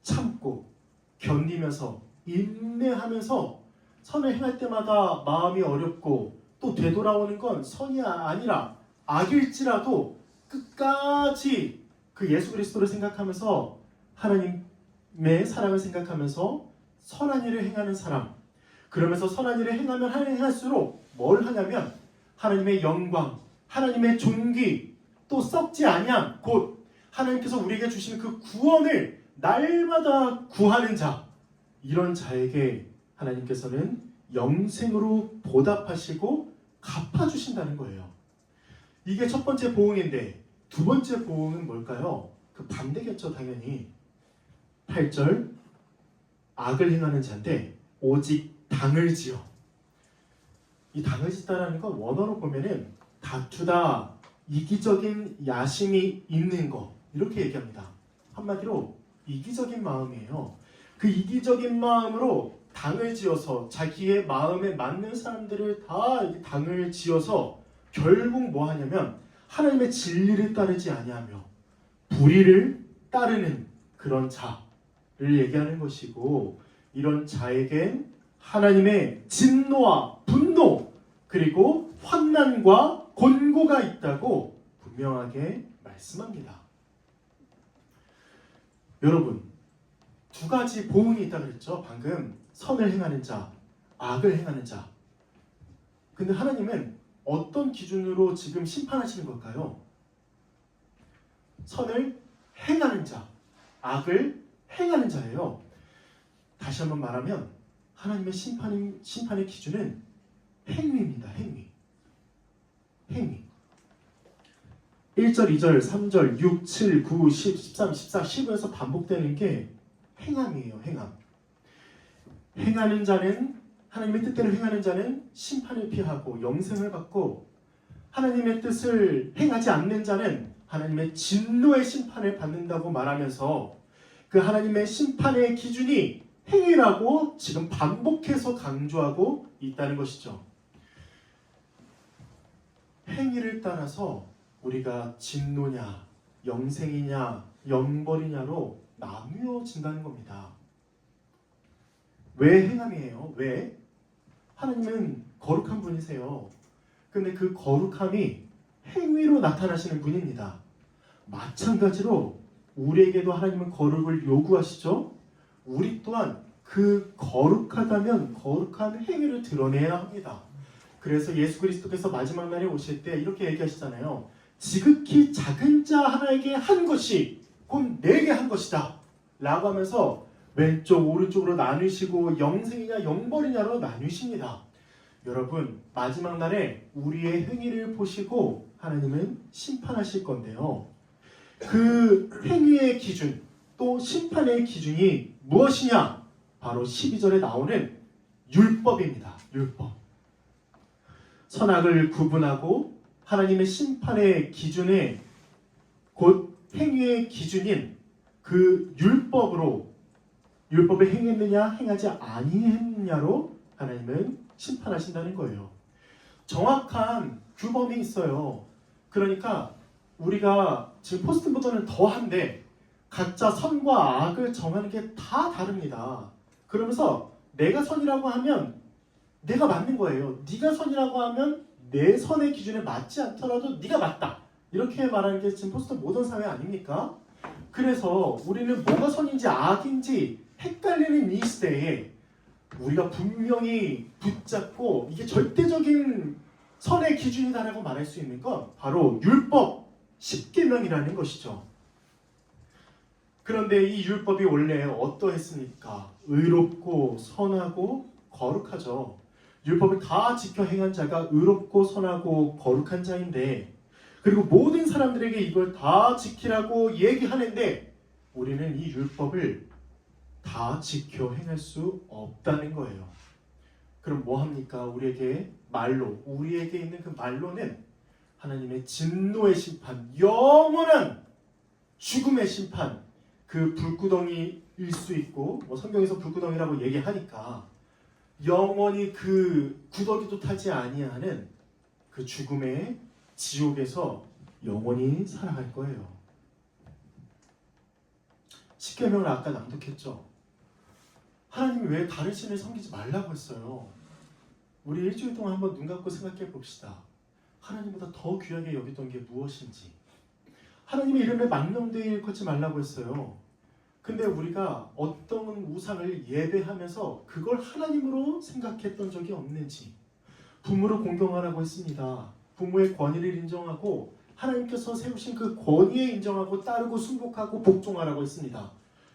참고 견디면서 인내하면서 선을 행할 때마다 마음이 어렵고 또 되돌아오는 건 선이 아니라 악일지라도 끝까지 그 예수 그리스도를 생각하면서 하나님의 사랑을 생각하면서 선한 일을 행하는 사람, 그러면서 선한 일을 행하면 행할수록 뭘 하냐면 하나님의 영광, 하나님의 존귀, 또 썩지 아니함, 곧 하나님께서 우리에게 주시는 그 구원을 날마다 구하는 자, 이런 자에게 하나님께서는 영생으로 보답하시고 갚아주신다는 거예요. 이게 첫 번째 보응인데 두 번째 보응은 뭘까요? 그 반대겠죠, 당연히. 8절 악을 행하는 자인데 오직 당을 지어. 이 당을 짓다라는 건 원어로 보면은 다투다, 이기적인 야심이 있는 거 이렇게 얘기합니다. 한마디로 이기적인 마음이에요. 그 이기적인 마음으로 당을 지어서 자기의 마음에 맞는 사람들을 다 당을 지어서 결국 뭐 하냐면 하나님의 진리를 따르지 아니하며 불의를 따르는 그런 자를 얘기하는 것이고, 이런 자에겐 하나님의 진노와 분노 그리고 환난과 곤고가 있다고 분명하게 말씀합니다. 여러분, 두 가지 보응이 있다고 그랬죠. 방금 선을 행하는 자, 악을 행하는 자. 근데 하나님은 어떤 기준으로 지금 심판하시는 걸까요? 선을 행하는 자, 악을 행하는 자예요. 다시 한번 말하면 하나님의 심판의 기준은 행위입니다. 행위. 1절, 2절, 3절, 6, 7, 9, 10, 13, 14, 15에서 반복되는 게 행함이에요. 행하는 자는, 하나님의 뜻대로 행하는 자는 심판을 피하고 영생을 받고, 하나님의 뜻을 행하지 않는 자는 하나님의 진노의 심판을 받는다고 말하면서 그 하나님의 심판의 기준이 행위라고 지금 반복해서 강조하고 있다는 것이죠. 행위를 따라서 우리가 진노냐, 영생이냐, 영벌이냐로 나누어진다는 겁니다. 왜 행함이에요? 왜? 하나님은 거룩한 분이세요. 근데 그 거룩함이 행위로 나타나시는 분입니다. 마찬가지로 우리에게도 하나님은 거룩을 요구하시죠. 우리 또한 그 거룩하다면 거룩한 행위를 드러내야 합니다. 그래서 예수 그리스도께서 마지막 날에 오실 때 이렇게 얘기하시잖아요. 지극히 작은 자 하나에게 한 것이 곧 내게 한 것이다 라고 하면서 왼쪽 오른쪽으로 나누시고 영생이냐 영벌이냐로 나누십니다. 여러분, 마지막 날에 우리의 행위를 보시고 하나님은 심판하실 건데요. 그 행위의 기준 또 심판의 기준이 무엇이냐? 바로 12절에 나오는 율법입니다. 율법. 선악을 구분하고 하나님의 심판의 기준에 곧 행위의 기준인 그 율법을 행했느냐 행하지 아니했느냐로 하나님은 심판하신다는 거예요. 정확한 규범이 있어요. 그러니까 우리가 지금 포스트보다는 더한데 각자 선과 악을 정하는 게 다 다릅니다. 그러면서 내가 선이라고 하면 내가 맞는 거예요. 네가 선이라고 하면 내 선의 기준에 맞지 않더라도 네가 맞다. 이렇게 말하는 게 지금 포스트 모던 사회 아닙니까? 그래서 우리는 뭐가 선인지 악인지 헷갈리는 이 시대에 우리가 분명히 붙잡고 이게 절대적인 선의 기준이다라고 말할 수 있는 건 바로 율법 10계명이라는 것이죠. 그런데 이 율법이 원래 어떠했습니까? 의롭고 선하고 거룩하죠. 율법을 다 지켜 행한 자가 의롭고 선하고 거룩한 자인데, 그리고 모든 사람들에게 이걸 다 지키라고 얘기하는데 우리는 이 율법을 다 지켜 행할 수 없다는 거예요. 그럼 뭐 합니까? 우리에게 있는 그 말로는 하나님의 진노의 심판, 영원한 죽음의 심판, 그 불구덩이일 수 있고, 성경에서 불구덩이라고 얘기하니까 영원히 그 구더기도 타지 아니하는 그 죽음의 지옥에서 영원히 살아갈 거예요. 십계명을 아까 낭독했죠. 하나님이 왜 다른 신을 섬기지 말라고 했어요? 우리 일주일 동안 한번 눈 감고 생각해 봅시다. 하나님보다 더 귀하게 여기던 게 무엇인지. 하나님의 이름에 망령되이 일컫지 말라고 했어요. 근데 우리가 어떤 우상을 예배하면서 그걸 하나님으로 생각했던 적이 없는지. 부모를 공경하라고 했습니다. 부모의 권위를 인정하고 하나님께서 세우신 그 권위에 인정하고 따르고 순복하고 복종하라고 했습니다.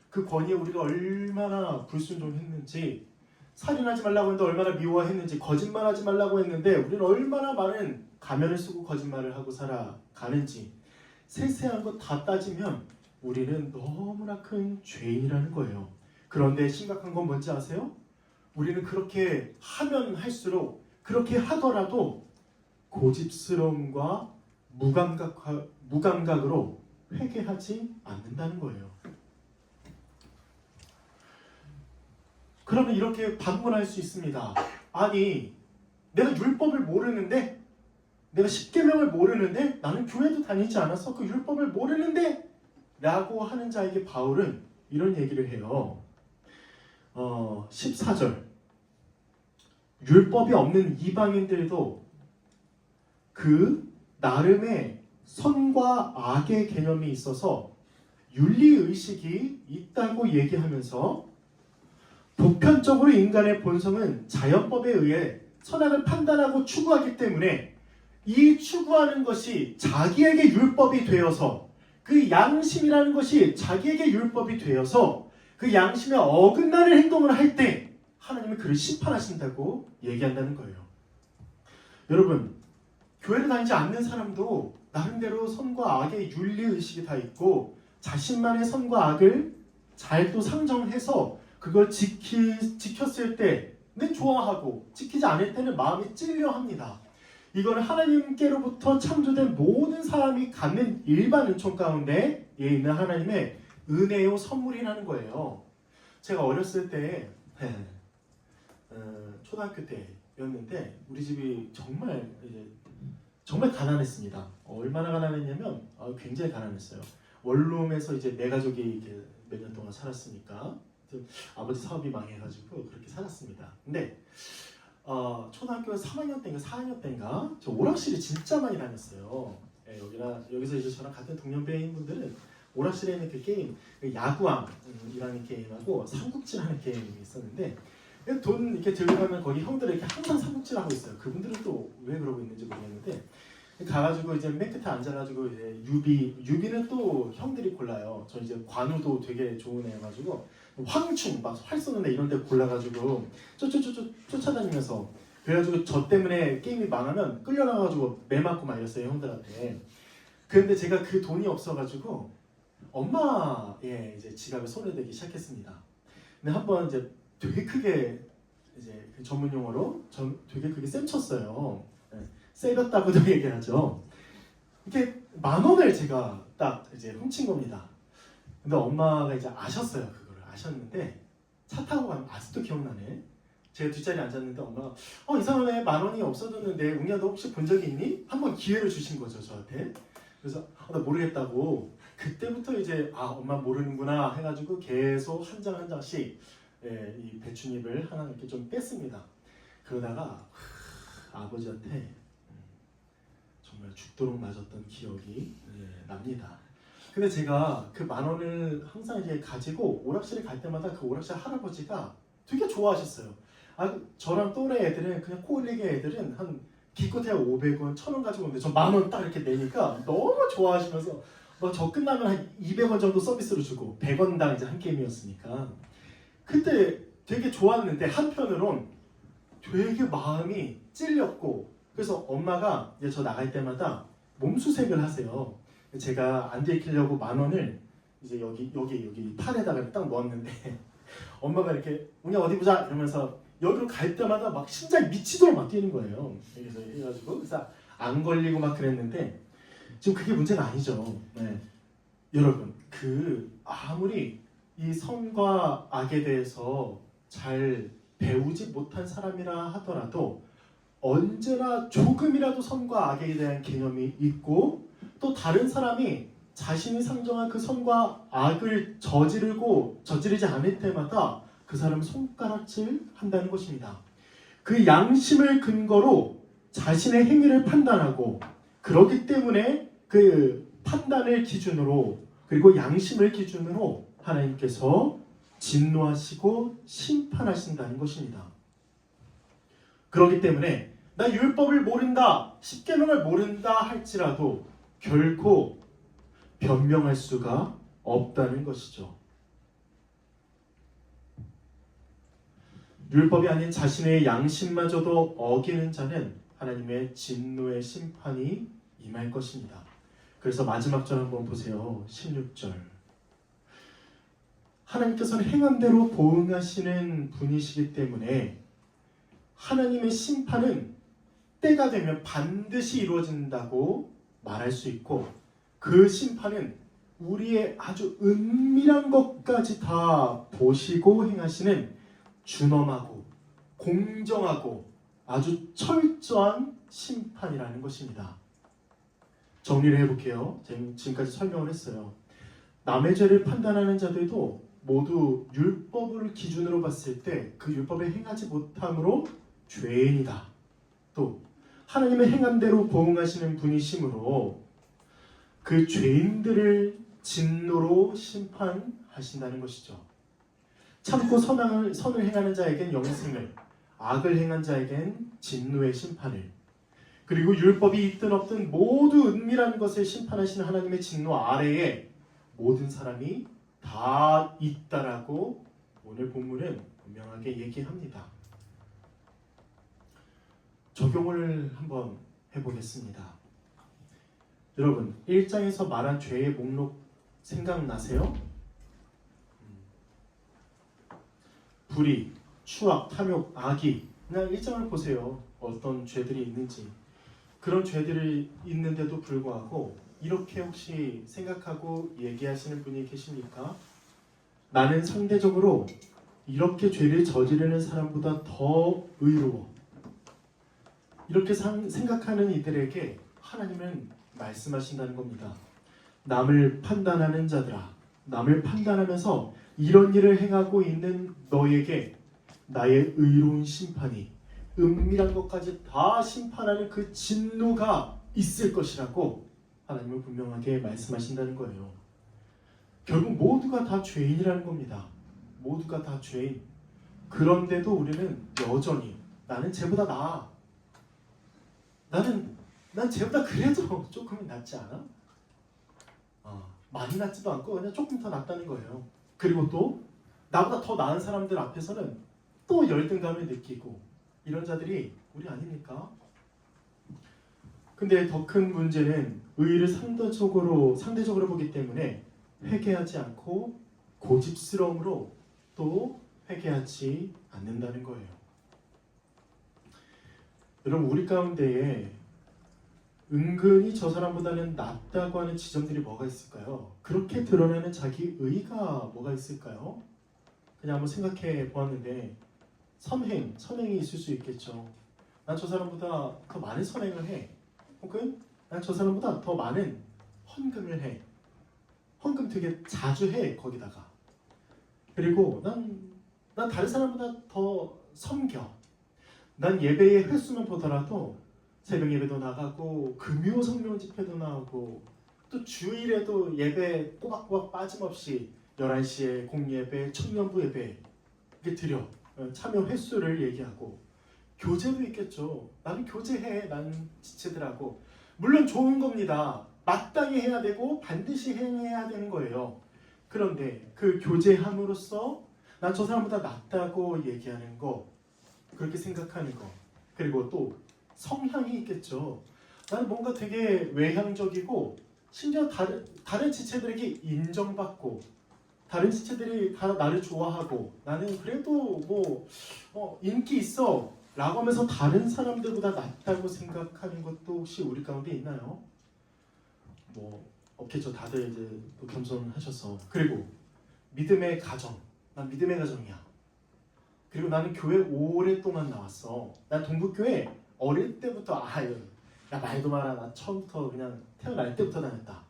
그 권위에 우리가 얼마나 불순종했는지, 살인하지 말라고 했는데 얼마나 미워했는지, 거짓말하지 말라고 했는데 우리는 얼마나 많은 가면을 쓰고 거짓말을 하고 살아가는지, 세세한 것 다 따지면 우리는 너무나 큰 죄인이라는 거예요. 그런데 심각한 건 뭔지 아세요? 우리는 그렇게 하면 할수록, 그렇게 하더라도 고집스러움과 무감각으로 회개하지 않는다는 거예요. 그러면 이렇게 반문할 수 있습니다. 아니, 내가 율법을 모르는데, 내가 십계명을 모르는데, 나는 교회도 다니지 않아서 그 율법을 모르는데 라고 하는 자에게 바울은 이런 얘기를 해요. 14절, 율법이 없는 이방인들도 그 나름의 선과 악의 개념이 있어서 윤리의식이 있다고 얘기하면서, 보편적으로 인간의 본성은 자연법에 의해 선악을 판단하고 추구하기 때문에 이 추구하는 것이 자기에게 율법이 되어서, 그 양심이라는 것이 자기에게 율법이 되어서 그 양심에 어긋나는 행동을 할 때 하나님은 그를 심판하신다고 얘기한다는 거예요. 여러분, 교회를 다니지 않는 사람도 나름대로 선과 악의 윤리의식이 다 있고 자신만의 선과 악을 잘 또 상정해서 그걸 지켰을 때는 좋아하고 지키지 않을 때는 마음이 찔려합니다. 이거는 하나님께로부터 창조된 모든 사람이 갖는 일반 은총 가운데 있는 하나님의 은혜요 선물이라는 거예요. 제가 어렸을 때 초등학교 때였는데 우리 집이 정말 가난했습니다. 얼마나 가난했냐면 굉장히 가난했어요. 원룸에서 이제 내 가족이 이렇게 몇 년 동안 살았으니까 아버지 사업이 망해가지고 그렇게 살았습니다. 근데 초등학교 3학년 때인가 4학년 때인가 저 오락실에 진짜 많이 다녔어요. 예, 여기서 이제 저랑 같은 동년배인 분들은 오락실에 있는 그 게임, 야구왕이라는 게임하고 삼국지라는 게임이 있었는데 돈 이렇게 들고 가면 거기 형들이 이렇게 항상 삼국지를 하고 있어요. 그분들은 또 왜 그러고 있는지 모르겠는데 가가지고 이제 맨 끝에 앉아가지고 이제 유비는 또 형들이 골라요. 저 이제 관우도 되게 좋은 애여가지고 황충 막 활 쏘는 애 이런 데 골라가지고 쫓아다니면서 그래가지고 저 때문에 게임이 망하면 끌려나가지고 매 맞고 막 이랬어요 형들한테. 그런데 제가 그 돈이 없어가지고 엄마의 이제 지갑에 손을 대기 시작했습니다. 근데 한번 이제 되게 크게 이제 그 전문 용어로 되게 크게 쌤쳤어요. 세렸다고도 얘기하죠. 이렇게 10,000원을 제가 딱 이제 훔친 겁니다. 근데 엄마가 이제 아셨어요. 그거를 아셨는데 차 타고 가면 아직도 기억나네. 제가 뒷자리에 앉았는데 엄마가 이상하네 10,000원이 없어졌는데 웅야 너 혹시 본 적이 있니? 한번 기회를 주신 거죠 저한테. 그래서 나 모르겠다고. 그때부터 이제 엄마 모르는구나 해가지고 계속 한 장 한 장씩 이 배춧잎을 하나 이렇게 좀 뺐습니다. 그러다가 아버지한테 정말 죽도록 맞았던 기억이 납니다. 근데 제가 그 10,000원을 항상 이제 가지고 오락실에 갈 때마다 그 오락실 할아버지가 되게 좋아하셨어요. 저랑 또래 애들은 그냥 코 흘리게 애들은 한 기껏해야 500원, 1,000원 가지고 오는데 저 10,000원 딱 이렇게 내니까 너무 좋아하시면서 저 끝나면 한 200원 정도 서비스로 주고 100원당 이제 한 게임이었으니까 그때 되게 좋았는데 한편으론 되게 마음이 찔렸고 그래서 엄마가 이제 저 나갈 때마다 몸수색을 하세요. 제가 안 들키려고 10,000원을 이제 여기 팔에다가 딱 넣었는데 엄마가 이렇게 웅야 어디 보자 이러면서 여기로 갈 때마다 막 심장이 미치도록 막 뛰는 거예요. 그래서 안 걸리고 막 그랬는데 지금 그게 문제가 아니죠. 네. 여러분 아무리 이 선과 악에 대해서 잘 배우지 못한 사람이라 하더라도 언제나 조금이라도 선과 악에 대한 개념이 있고 또 다른 사람이 자신이 상정한 그 선과 악을 저지르지 않을 때마다 그 사람을 손가락질 한다는 것입니다. 그 양심을 근거로 자신의 행위를 판단하고 그렇기 때문에 그 판단을 기준으로 그리고 양심을 기준으로 하나님께서 진노하시고 심판하신다는 것입니다. 그렇기 때문에 나 율법을 모른다, 십계명을 모른다 할지라도 결코 변명할 수가 없다는 것이죠. 율법이 아닌 자신의 양심마저도 어기는 자는 하나님의 진노의 심판이 임할 것입니다. 그래서 마지막 절 한번 보세요. 16절. 하나님께서는 행함대로 보응하시는 분이시기 때문에 하나님의 심판은 때가 되면 반드시 이루어진다고 말할 수 있고 그 심판은 우리의 아주 은밀한 것까지 다 보시고 행하시는 준엄하고 공정하고 아주 철저한 심판이라는 것입니다. 정리를 해볼게요. 지금까지 설명을 했어요. 남의 죄를 판단하는 자들도 모두 율법을 기준으로 봤을 때 그 율법에 행하지 못함으로 죄인이다. 또 하나님의 행함대로 보응하시는 분이시므로 그 죄인들을 진노로 심판하신다는 것이죠. 참고 선을 행하는 자에겐 영생을, 악을 행한 자에겐 진노의 심판을, 그리고 율법이 있든 없든 모두 은밀한 것을 심판하시는 하나님의 진노 아래에 모든 사람이 다 있다라고 오늘 본문은 분명하게 얘기합니다. 적용을 한번 해보겠습니다. 여러분 1장에서 말한 죄의 목록 생각나세요? 불의, 추악, 탐욕, 악의. 그냥 1장을 보세요. 어떤 죄들이 있는지. 그런 죄들이 있는데도 불구하고 이렇게 혹시 생각하고 얘기하시는 분이 계십니까? 나는 상대적으로 이렇게 죄를 저지르는 사람보다 더 의로워. 이렇게 생각하는 이들에게 하나님은 말씀하신다는 겁니다. 남을 판단하는 자들아, 남을 판단하면서 이런 일을 행하고 있는 너에게 나의 의로운 심판이, 은밀한 것까지 다 심판하는 그 진노가 있을 것이라고 하나님은 분명하게 말씀하신다는 거예요. 결국 모두가 다 죄인이라는 겁니다. 모두가 다 죄인. 그런데도 우리는 여전히 나는 쟤보다 나아. 난 쟤보다 그래도 조금은 낫지 않아? 많이 낫지도 않고 그냥 조금 더 낫다는 거예요. 그리고 또 나보다 더 나은 사람들 앞에서는 또 열등감을 느끼고 이런 자들이 우리 아닙니까? 근데 더 큰 문제는 의의를 상대적으로 보기 때문에 회개하지 않고 고집스러움으로 또 회개하지 않는다는 거예요. 여러분, 우리 가운데에 은근히 저 사람보다는 낫다고 하는 지점들이 뭐가 있을까요? 그렇게 드러나는 자기 의의가 뭐가 있을까요? 그냥 한번 생각해 보았는데 선행이 있을 수 있겠죠. 난 저 사람보다 더 많은 선행을 해. 혹은 난 저 사람보다 더 많은 헌금을 해. 헌금 되게 자주 해, 거기다가. 그리고 난 다른 사람보다 더 섬겨. 난 예배의 횟수만 보더라도 새벽 예배도 나가고 금요 성령 집회도 나오고 또 주일에도 예배 꼬박꼬박 빠짐없이 11시에 공예배, 청년부 예배 이렇게 드려. 참여 횟수를 얘기하고 교제도 있겠죠. 나는 교제해. 나는 지체들하고. 물론 좋은 겁니다. 마땅히 해야 되고 반드시 행해야 되는 거예요. 그런데 그 교제함으로써 난 저 사람보다 낫다고 얘기하는 거, 그렇게 생각하는 거, 그리고 또 성향이 있겠죠. 나는 뭔가 되게 외향적이고 심지어 다른 지체들에게 인정받고 다른 지체들이 다 나를 좋아하고 나는 그래도 인기 있어 라고 하면서 다른 사람들보다 낫다고 생각하는 것도 혹시 우리 가운데 있나요? 없겠죠. 다들 이제 또 겸손하셔서. 그리고 믿음의 가정. 난 믿음의 가정이야. 그리고 나는 교회 오랫동안 나왔어. 난 동북교회 어릴 때부터 야 말도 마라. 나 처음부터 그냥 태어날 때부터 다녔다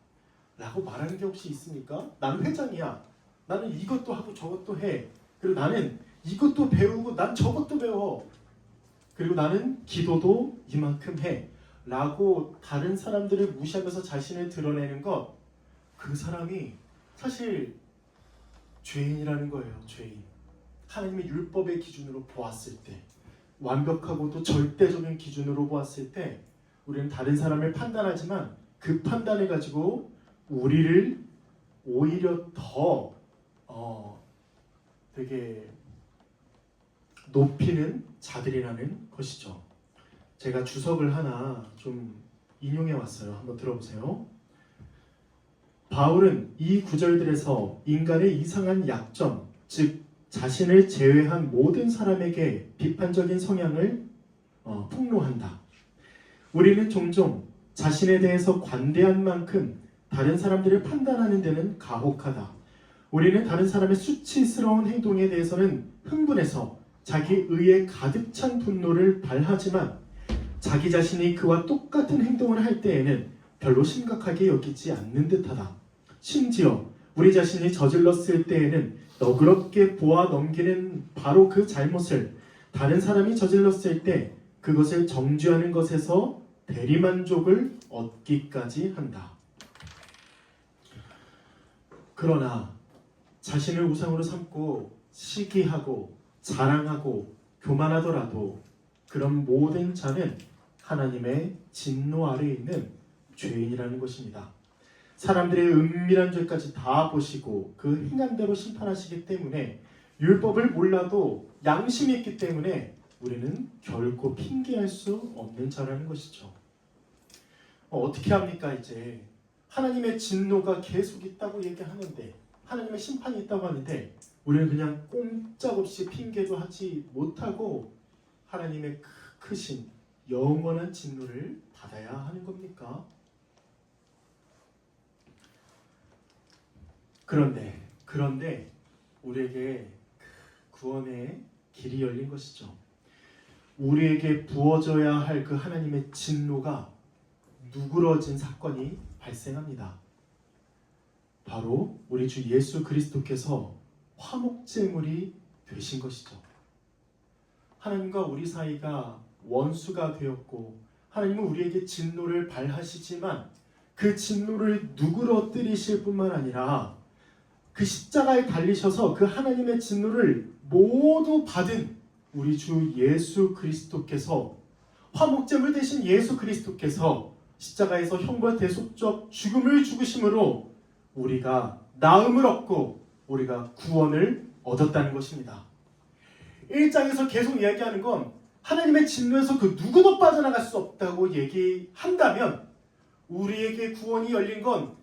라고 말하는 게 혹시 있습니까? 나는 회장이야. 나는 이것도 하고 저것도 해. 그리고 나는 이것도 배우고 난 저것도 배워. 그리고 나는 기도도 이만큼 해 라고 다른 사람들을 무시하면서 자신을 드러내는 것, 그 사람이 사실 죄인이라는 거예요. 죄인. 하나님의 율법의 기준으로 보았을 때, 완벽하고도 절대적인 기준으로 보았을 때 우리는 다른 사람을 판단하지만 그 판단을 가지고 우리를 오히려 더 되게 높이는 자들이라는 것이죠. 제가 주석을 하나 좀 인용해 왔어요. 한번 들어보세요. 바울은 이 구절들에서 인간의 이상한 약점, 즉 자신을 제외한 모든 사람에게 비판적인 성향을 폭로한다. 우리는 종종 자신에 대해서 관대한 만큼 다른 사람들을 판단하는 데는 가혹하다. 우리는 다른 사람의 수치스러운 행동에 대해서는 흥분해서 자기 의에 가득 찬 분노를 발하지만 자기 자신이 그와 똑같은 행동을 할 때에는 별로 심각하게 여기지 않는 듯하다. 심지어 우리 자신이 저질렀을 때에는 너그럽게 보아 넘기는 바로 그 잘못을 다른 사람이 저질렀을 때 그것을 정죄하는 것에서 대리만족을 얻기까지 한다. 그러나 자신을 우상으로 삼고 시기하고 자랑하고 교만하더라도 그런 모든 자는 하나님의 진노 아래에 있는 죄인이라는 것입니다. 사람들의 은밀한 죄까지 다 보시고 그 행한 대로 심판하시기 때문에 율법을 몰라도 양심이 있기 때문에 우리는 결코 핑계할 수 없는 자라는 것이죠. 어떻게 합니까? 이제 하나님의 진노가 계속 있다고 얘기하는데, 하나님의 심판이 있다고 하는데 우리는 그냥 꼼짝없이 핑계도 하지 못하고 하나님의 크신 영원한 진노를 받아야 하는 겁니까? 그런데 우리에게 구원의 길이 열린 것이죠. 우리에게 부어져야 할 그 하나님의 진노가 누그러진 사건이 발생합니다. 바로 우리 주 예수 그리스도께서 화목제물이 되신 것이죠. 하나님과 우리 사이가 원수가 되었고 하나님은 우리에게 진노를 발하시지만 그 진노를 누그러뜨리실 뿐만 아니라 그 십자가에 달리셔서 그 하나님의 진노를 모두 받은 우리 주 예수 그리스도께서, 화목제물 되신 예수 그리스도께서 십자가에서 형벌대속적 죽음을 죽으심으로 우리가 나음을 얻고 우리가 구원을 얻었다는 것입니다. 1장에서 계속 이야기하는 건 하나님의 진노에서 그 누구도 빠져나갈 수 없다고 얘기한다면 우리에게 구원이 열린 건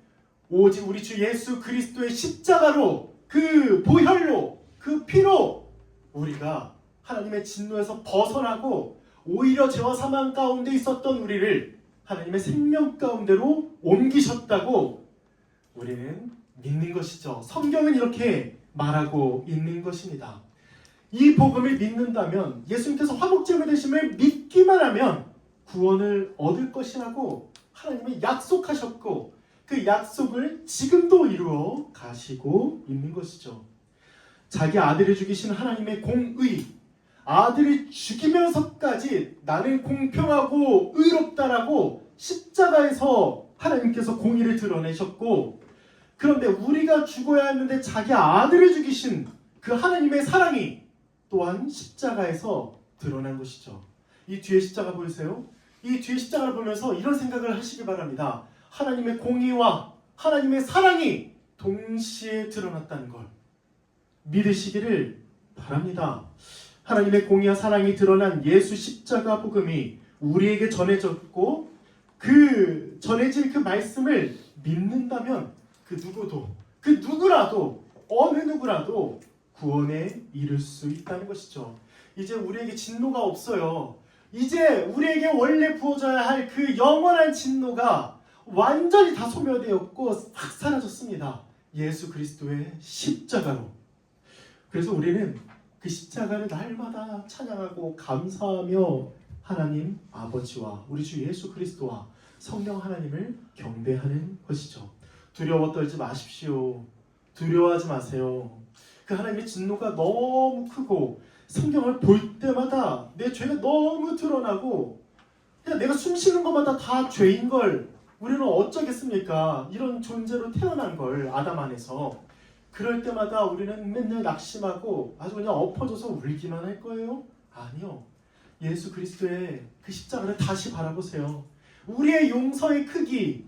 오직 우리 주 예수 그리스도의 십자가로, 그 보혈로, 그 피로 우리가 하나님의 진노에서 벗어나고 오히려 죄와 사망 가운데 있었던 우리를 하나님의 생명 가운데로 옮기셨다고 우리는 믿는 것이죠. 성경은 이렇게 말하고 있는 것입니다. 이 복음을 믿는다면, 예수님께서 화목제물 되심을 믿기만 하면 구원을 얻을 것이라고 하나님은 약속하셨고 그 약속을 지금도 이루어 가시고 있는 것이죠. 자기 아들을 죽이신 하나님의 공의, 아들을 죽이면서까지 나는 공평하고 의롭다라고 십자가에서 하나님께서 공의를 드러내셨고, 그런데 우리가 죽어야 했는데 자기 아들을 죽이신 그 하나님의 사랑이 또한 십자가에서 드러난 것이죠. 이 뒤에 십자가 보이세요? 이 뒤에 십자가를 보면서 이런 생각을 하시기 바랍니다. 하나님의 공의와 하나님의 사랑이 동시에 드러났다는 걸 믿으시기를 바랍니다. 하나님의 공의와 사랑이 드러난 예수 십자가 복음이 우리에게 전해졌고 그 전해진 그 말씀을 믿는다면 그 누구도, 그 누구라도, 어느 누구라도 구원에 이를 수 있다는 것이죠. 이제 우리에게 진노가 없어요. 이제 우리에게 원래 부어져야 할 그 영원한 진노가 완전히 다 소멸되었고 싹 사라졌습니다. 예수 그리스도의 십자가로. 그래서 우리는 그 십자가를 날마다 찬양하고 감사하며 하나님 아버지와 우리 주 예수 그리스도와 성령 하나님을 경배하는 것이죠. 두려워 떨지 마십시오. 두려워하지 마세요. 그 하나님의 진노가 너무 크고 성경을 볼 때마다 내 죄가 너무 드러나고 그냥 내가 숨쉬는 것마다 다 죄인 걸 우리는 어쩌겠습니까? 이런 존재로 태어난 걸 아담 안에서. 그럴 때마다 우리는 맨날 낙심하고 아주 그냥 엎어져서 울기만 할 거예요? 아니요. 예수 그리스도의 그 십자가를 다시 바라보세요. 우리의 용서의 크기,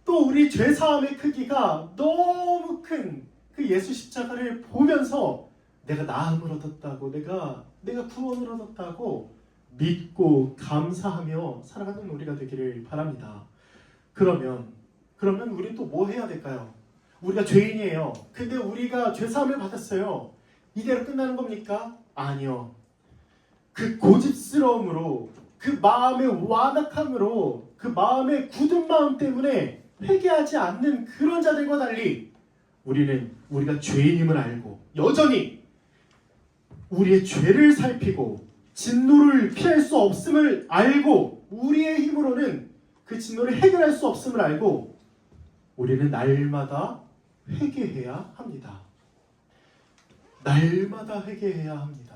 또 우리 죄사함의 크기가 너무 큰 그 예수 십자가를 보면서 내가 나음을 얻었다고, 내가 구원을 얻었다고 믿고 감사하며 살아가는 우리가 되기를 바랍니다. 그러면 우리는 또 뭐 해야 될까요? 우리가 죄인이에요. 근데 우리가 죄사함을 받았어요. 이대로 끝나는 겁니까? 아니요. 그 고집스러움으로, 그 마음의 완악함으로, 그 마음의 굳은 마음 때문에 회개하지 않는 그런 자들과 달리 우리는 우리가 죄인임을 알고 여전히 우리의 죄를 살피고 진노를 피할 수 없음을 알고 우리의 힘으로는 그 진노를 해결할 수 없음을 알고 우리는 날마다 회개해야 합니다. 날마다 회개해야 합니다.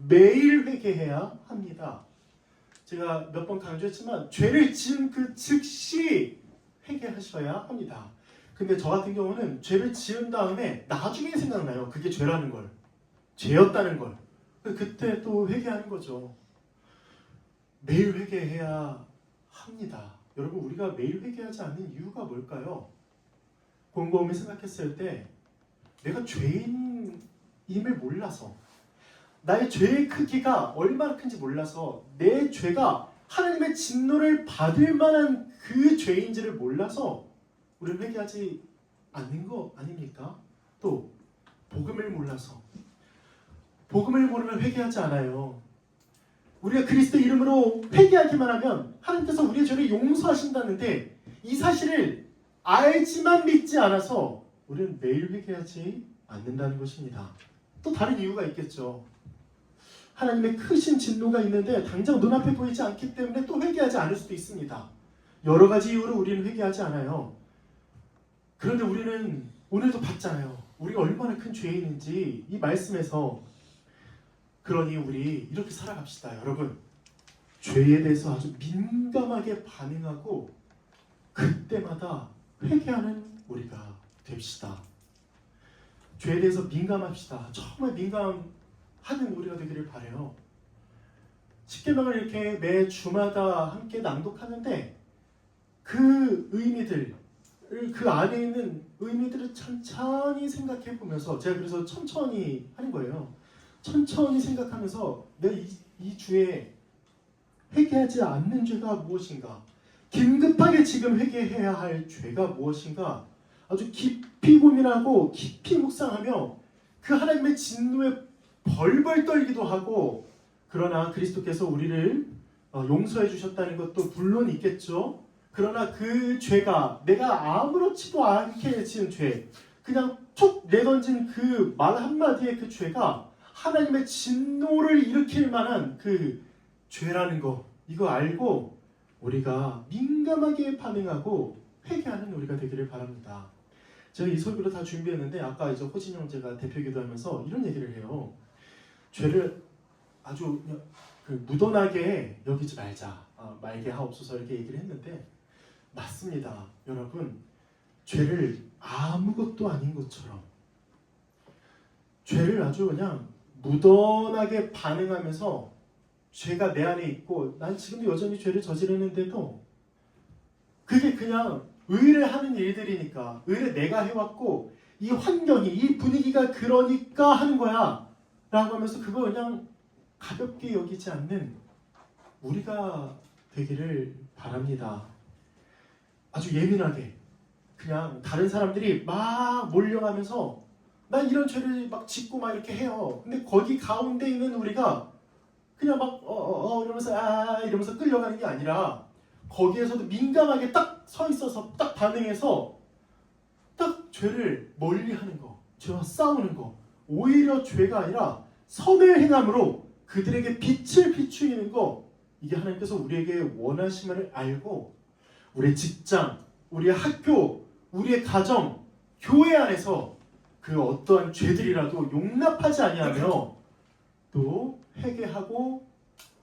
매일 회개해야 합니다. 제가 몇 번 강조했지만 죄를 지은 그 즉시 회개하셔야 합니다. 근데 저 같은 경우는 죄를 지은 다음에 나중에 생각나요. 그게 죄라는 걸. 죄였다는 걸. 그때 또 회개하는 거죠. 매일 회개해야 합니다. 여러분, 우리가 매일 회개하지 않는 이유가 뭘까요? 곰곰이 생각했을 때 내가 죄인임을 몰라서, 나의 죄의 크기가 얼마나 큰지 몰라서, 내 죄가 하나님의 진노를 받을 만한 그 죄인지를 몰라서 우리는 회개하지 않는 거 아닙니까? 또 복음을 몰라서, 복음을 모르면 회개하지 않아요. 우리가 그리스도 이름으로 회개하기만 하면 하나님께서 우리의 죄를 용서하신다는데 이 사실을 알지만 믿지 않아서 우리는 매일 회개하지 않는다는 것입니다. 또 다른 이유가 있겠죠. 하나님의 크신 진노가 있는데 당장 눈앞에 보이지 않기 때문에 또 회개하지 않을 수도 있습니다. 여러 가지 이유로 우리는 회개하지 않아요. 그런데 우리는 오늘도 봤잖아요. 우리가 얼마나 큰 죄인인지 이 말씀에서. 그러니 우리 이렇게 살아갑시다. 여러분, 죄에 대해서 아주 민감하게 반응하고 그때마다 회개하는 우리가 됩시다. 죄에 대해서 민감합시다. 정말 민감하는 우리가 되기를 바라요. 십계명을 이렇게 매 주마다 함께 낭독하는데 그 의미들, 그 안에 있는 의미들을 천천히 생각해 보면서, 제가 그래서 천천히 하는 거예요. 천천히 생각하면서 내가 이 주에 회개하지 않는 죄가 무엇인가, 긴급하게 지금 회개해야 할 죄가 무엇인가 아주 깊이 고민하고 깊이 묵상하며 그 하나님의 진노에 벌벌 떨기도 하고, 그러나 그리스도께서 우리를 용서해 주셨다는 것도 물론 있겠죠. 그러나 그 죄가 내가 아무렇지도 않게 지은 죄, 그냥 툭 내던진 그 말 한마디의 그 죄가 하나님의 진노를 일으킬 만한 그 죄라는 거, 이거 알고 우리가 민감하게 반응하고 회개하는 우리가 되기를 바랍니다. 제가 이 설교를 다 준비했는데 아까 이제 호진 형제가 대표 기도하면서 이런 얘기를 해요. 죄를 아주 무던하게 여기지 말게 하옵소서 이렇게 얘기를 했는데 맞습니다. 여러분, 죄를 아무것도 아닌 것처럼, 죄를 아주 그냥 무던하게 반응하면서 죄가 내 안에 있고 난 지금도 여전히 죄를 저지르는데도 그게 그냥 의뢰하는 일들이니까, 의뢰 내가 해왔고 이 환경이, 이 분위기가 그러니까 하는 거야 라고 하면서 그거 그냥 가볍게 여기지 않는 우리가 되기를 바랍니다. 아주 예민하게 그냥 다른 사람들이 막 몰려가면서 난 이런 죄를 막 짓고 막 이렇게 해요. 근데 거기 가운데 있는 우리가 그냥 막 이러면서 이러면서 끌려가는 게 아니라 거기에서도 민감하게 딱 서 있어서 딱 반응해서 딱 죄를 멀리하는 거, 죄와 싸우는 거, 오히려 죄가 아니라 선을 행함으로 그들에게 빛을 비추이는 거, 이게 하나님께서 우리에게 원하심을 알고 우리의 직장, 우리의 학교, 우리의 가정, 교회 안에서 그 어떠한 죄들이라도 용납하지 아니하며 또 회개하고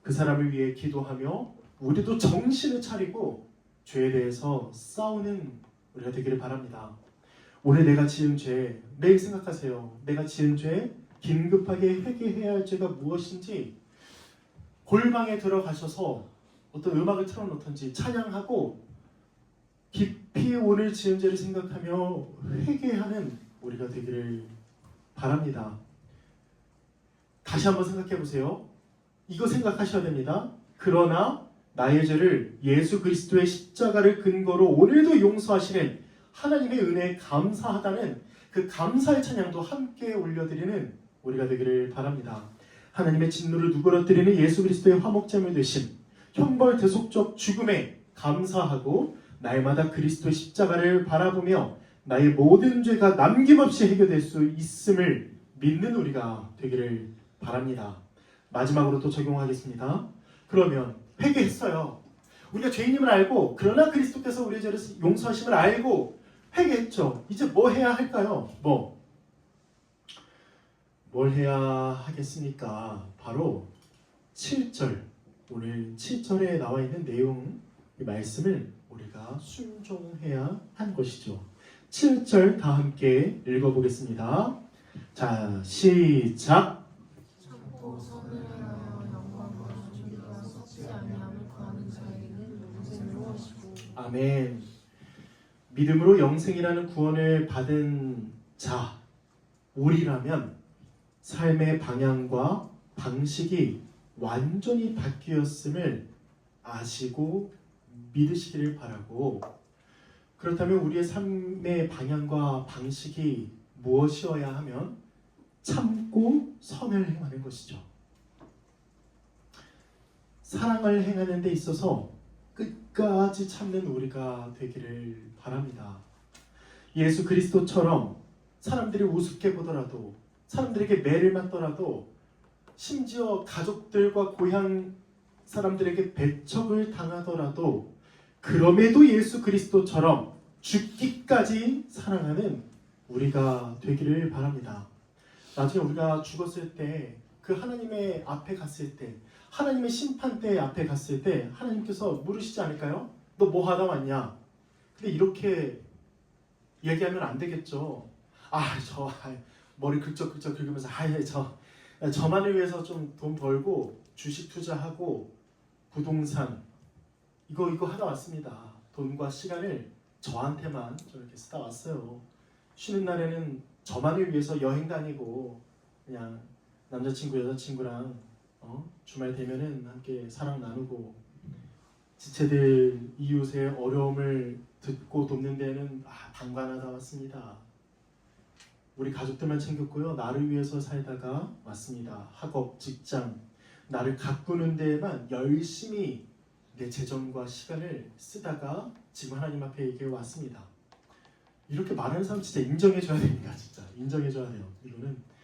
그 사람을 위해 기도하며 우리도 정신을 차리고 죄에 대해서 싸우는 우리가 되기를 바랍니다. 오늘 내가 지은 죄, 매일 생각하세요. 내가 지은 죄, 긴급하게 회개해야 할 죄가 무엇인지 골방에 들어가셔서 어떤 음악을 틀어놓든지 찬양하고 깊이 오늘 지은 죄를 생각하며 회개하는 우리가 되기를 바랍니다. 다시 한번 생각해 보세요. 이거 생각하셔야 됩니다. 그러나 나의 죄를 예수 그리스도의 십자가를 근거로 오늘도 용서하시는 하나님의 은혜에 감사하다는 그 감사의 찬양도 함께 올려드리는 우리가 되기를 바랍니다. 하나님의 진노를 누그러뜨리는 예수 그리스도의 화목제물 되심, 형벌 대속적 죽음에 감사하고 날마다 그리스도의 십자가를 바라보며 나의 모든 죄가 남김없이 해결될 수 있음을 믿는 우리가 되기를 바랍니다. 마지막으로 또 적용하겠습니다. 그러면 회개했어요. 우리가 죄인임을 알고, 그러나 그리스도께서 우리의 죄를 용서하심을 알고 회개했죠. 이제 뭐 해야 할까요? 뭘 해야 하겠습니까? 바로 7절, 오늘 7절에 나와 있는 내용, 이 말씀을 우리가 순종해야 하는 것이죠. 7절 다 함께 읽어보겠습니다. 자, 시작. 참고 선을 행하여 영광과 주님과 썩지 아니함을 구하는 자에게는 영생을 주시고. 아멘. 믿음으로 영생이라는 구원을 받은 자, 우리라면 삶의 방향과 방식이 완전히 바뀌었음을 아시고 믿으시기를 바라고, 그렇다면 우리의 삶의 방향과 방식이 무엇이어야 하면 참고 선을 행하는 것이죠. 사랑을 행하는 데 있어서 끝까지 참는 우리가 되기를 바랍니다. 예수 그리스도처럼 사람들이 우습게 보더라도 사람들에게 매를 맞더라도 심지어 가족들과 고향 사람들에게 배척을 당하더라도 그럼에도 예수 그리스도처럼 죽기까지 사랑하는 우리가 되기를 바랍니다. 나중에 우리가 죽었을 때 그 하나님의 앞에 갔을 때 하나님의 심판대 앞에 갔을 때 하나님께서 물으시지 않을까요? 너 뭐 하다 왔냐? 근데 이렇게 얘기하면 안 되겠죠. 머리 긁적긁적 긁으면서 저만을 위해서 좀 돈 벌고 주식 투자하고 부동산 이거 하다 왔습니다. 돈과 시간을 저한테만 저렇게 쓰다 왔어요. 쉬는 날에는 저만을 위해서 여행 다니고 그냥 남자친구 여자친구랑 주말 되면은 함께 사랑 나누고 지체들 이웃의 어려움을 듣고 돕는 데는 방관하다 왔습니다. 우리 가족들만 챙겼고요. 나를 위해서 살다가 왔습니다. 학업, 직장, 나를 가꾸는 데에만 열심히 내 재정과 시간을 쓰다가 지금 하나님 앞에 이게 왔습니다. 이렇게 말하는 사람 진짜 인정해줘야 됩니다. 진짜 인정해줘야 돼요. 이거는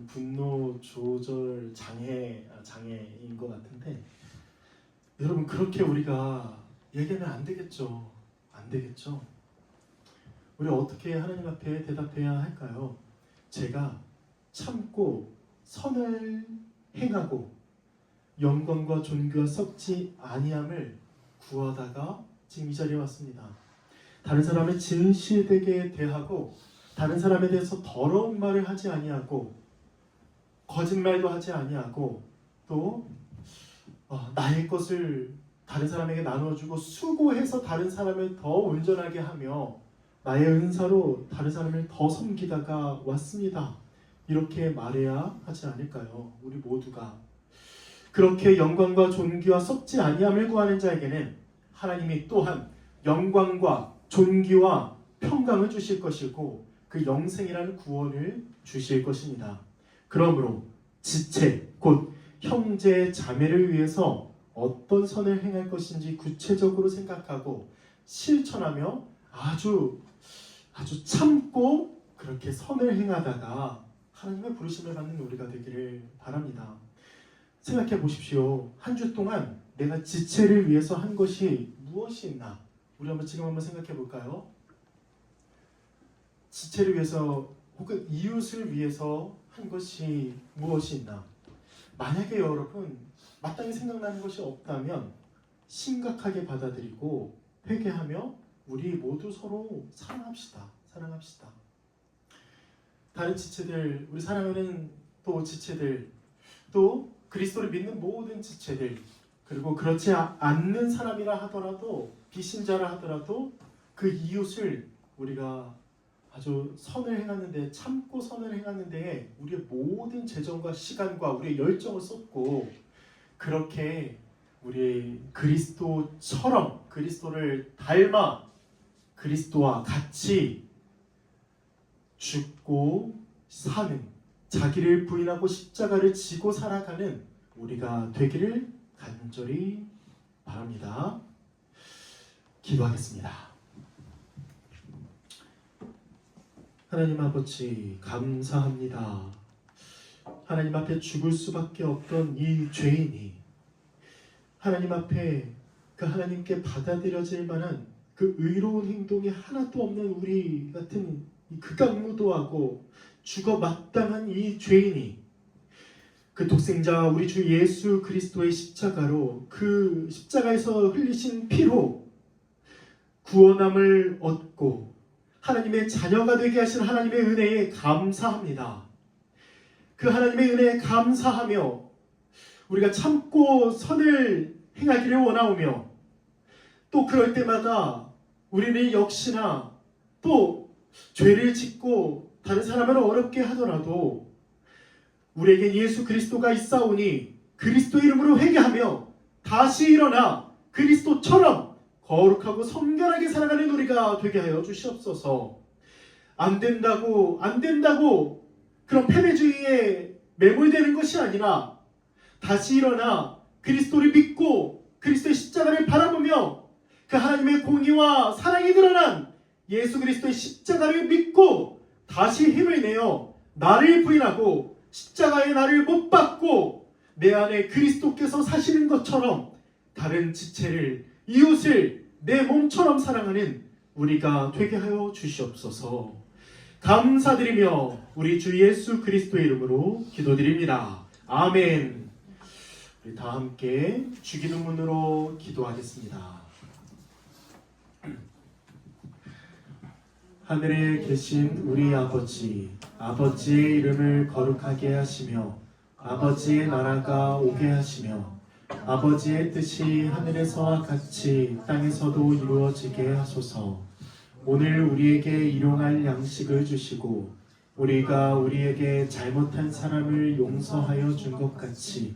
분노 조절 장애인 것 같은데 여러분 그렇게 우리가 얘기하면 안 되겠죠. 안 되겠죠. 우리 어떻게 하나님 앞에 대답해야 할까요? 제가 참고 선을 행하고 영광과 존귀와 썩지 아니함을 구하다가 지금 이 자리에 왔습니다. 다른 사람을 진실되게 대하고 다른 사람에 대해서 더러운 말을 하지 아니하고 거짓말도 하지 아니하고 또 나의 것을 다른 사람에게 나눠주고 수고해서 다른 사람을 더 온전하게 하며 나의 은사로 다른 사람을 더 섬기다가 왔습니다. 이렇게 말해야 하지 않을까요? 우리 모두가 그렇게 영광과 존귀와 썩지 아니함을 구하는 자에게는 하나님이 또한 영광과 존귀와 평강을 주실 것이고 그 영생이라는 구원을 주실 것입니다. 그러므로 지체 곧 형제 자매를 위해서 어떤 선을 행할 것인지 구체적으로 생각하고 실천하며 아주 참고 그렇게 선을 행하다가 하나님의 부르심을 받는 우리가 되기를 바랍니다. 생각해 보십시오. 한 주 동안 내가 지체를 위해서 한 것이 무엇이 있나? 우리 지금 한번 생각해 볼까요? 지체를 위해서 혹은 이웃을 위해서 한 것이 무엇이 있나? 만약에 여러분 마땅히 생각나는 것이 없다면 심각하게 받아들이고 회개하며 우리 모두 서로 사랑합시다. 다른 지체들, 우리 사랑하는 또 지체들, 또 그리스도를 믿는 모든 지체들, 그리고 그렇지 않는 사람이라 하더라도 비신자라 하더라도 그 이웃을 우리가 아주 선을 행하는데 참고 선을 행하는데 우리의 모든 재정과 시간과 우리의 열정을 쏟고 그렇게 우리 그리스도처럼 그리스도를 닮아 그리스도와 같이 죽고 사는 자기를 부인하고 십자가를 지고 살아가는 우리가 되기를 간절히 바랍니다. 기도하겠습니다. 하나님 아버지 감사합니다. 하나님 앞에 죽을 수밖에 없던 이 죄인이 하나님 앞에 그 하나님께 받아들여질 만한 그 의로운 행동이 하나도 없는 우리 같은 극악무도하고 죽어 마땅한 이 죄인이 그 독생자 우리 주 예수 그리스도의 십자가로 그 십자가에서 흘리신 피로 구원함을 얻고 하나님의 자녀가 되게 하신 하나님의 은혜에 감사합니다. 그 하나님의 은혜에 감사하며 우리가 참고 선을 행하기를 원하오며 또 그럴 때마다 우리는 역시나 또 죄를 짓고 다른 사람을 어렵게 하더라도 우리에게 예수 그리스도가 있사오니 그리스도 이름으로 회개하며 다시 일어나 그리스도처럼 거룩하고 성결하게 살아가는 우리가 되게 하여 주시옵소서. 안 된다고 그런 패배주의에 매몰되는 것이 아니라 다시 일어나 그리스도를 믿고 그리스도의 십자가를 바라보며 그 하나님의 공의와 사랑이 드러난 예수 그리스도의 십자가를 믿고 다시 힘을 내어 나를 부인하고 십자가의 나를 못 받고 내 안에 그리스도께서 사시는 것처럼 다른 지체를, 이웃을 내 몸처럼 사랑하는 우리가 되게 하여 주시옵소서. 감사드리며 우리 주 예수 그리스도의 이름으로 기도드립니다. 아멘. 우리 다 함께 주기도문으로 기도하겠습니다. 하늘에 계신 우리 아버지, 아버지의 이름을 거룩하게 하시며 아버지의 나라가 오게 하시며 아버지의 뜻이 하늘에서와 같이 땅에서도 이루어지게 하소서. 오늘 우리에게 일용할 양식을 주시고 우리가 우리에게 잘못한 사람을 용서하여 준 것 같이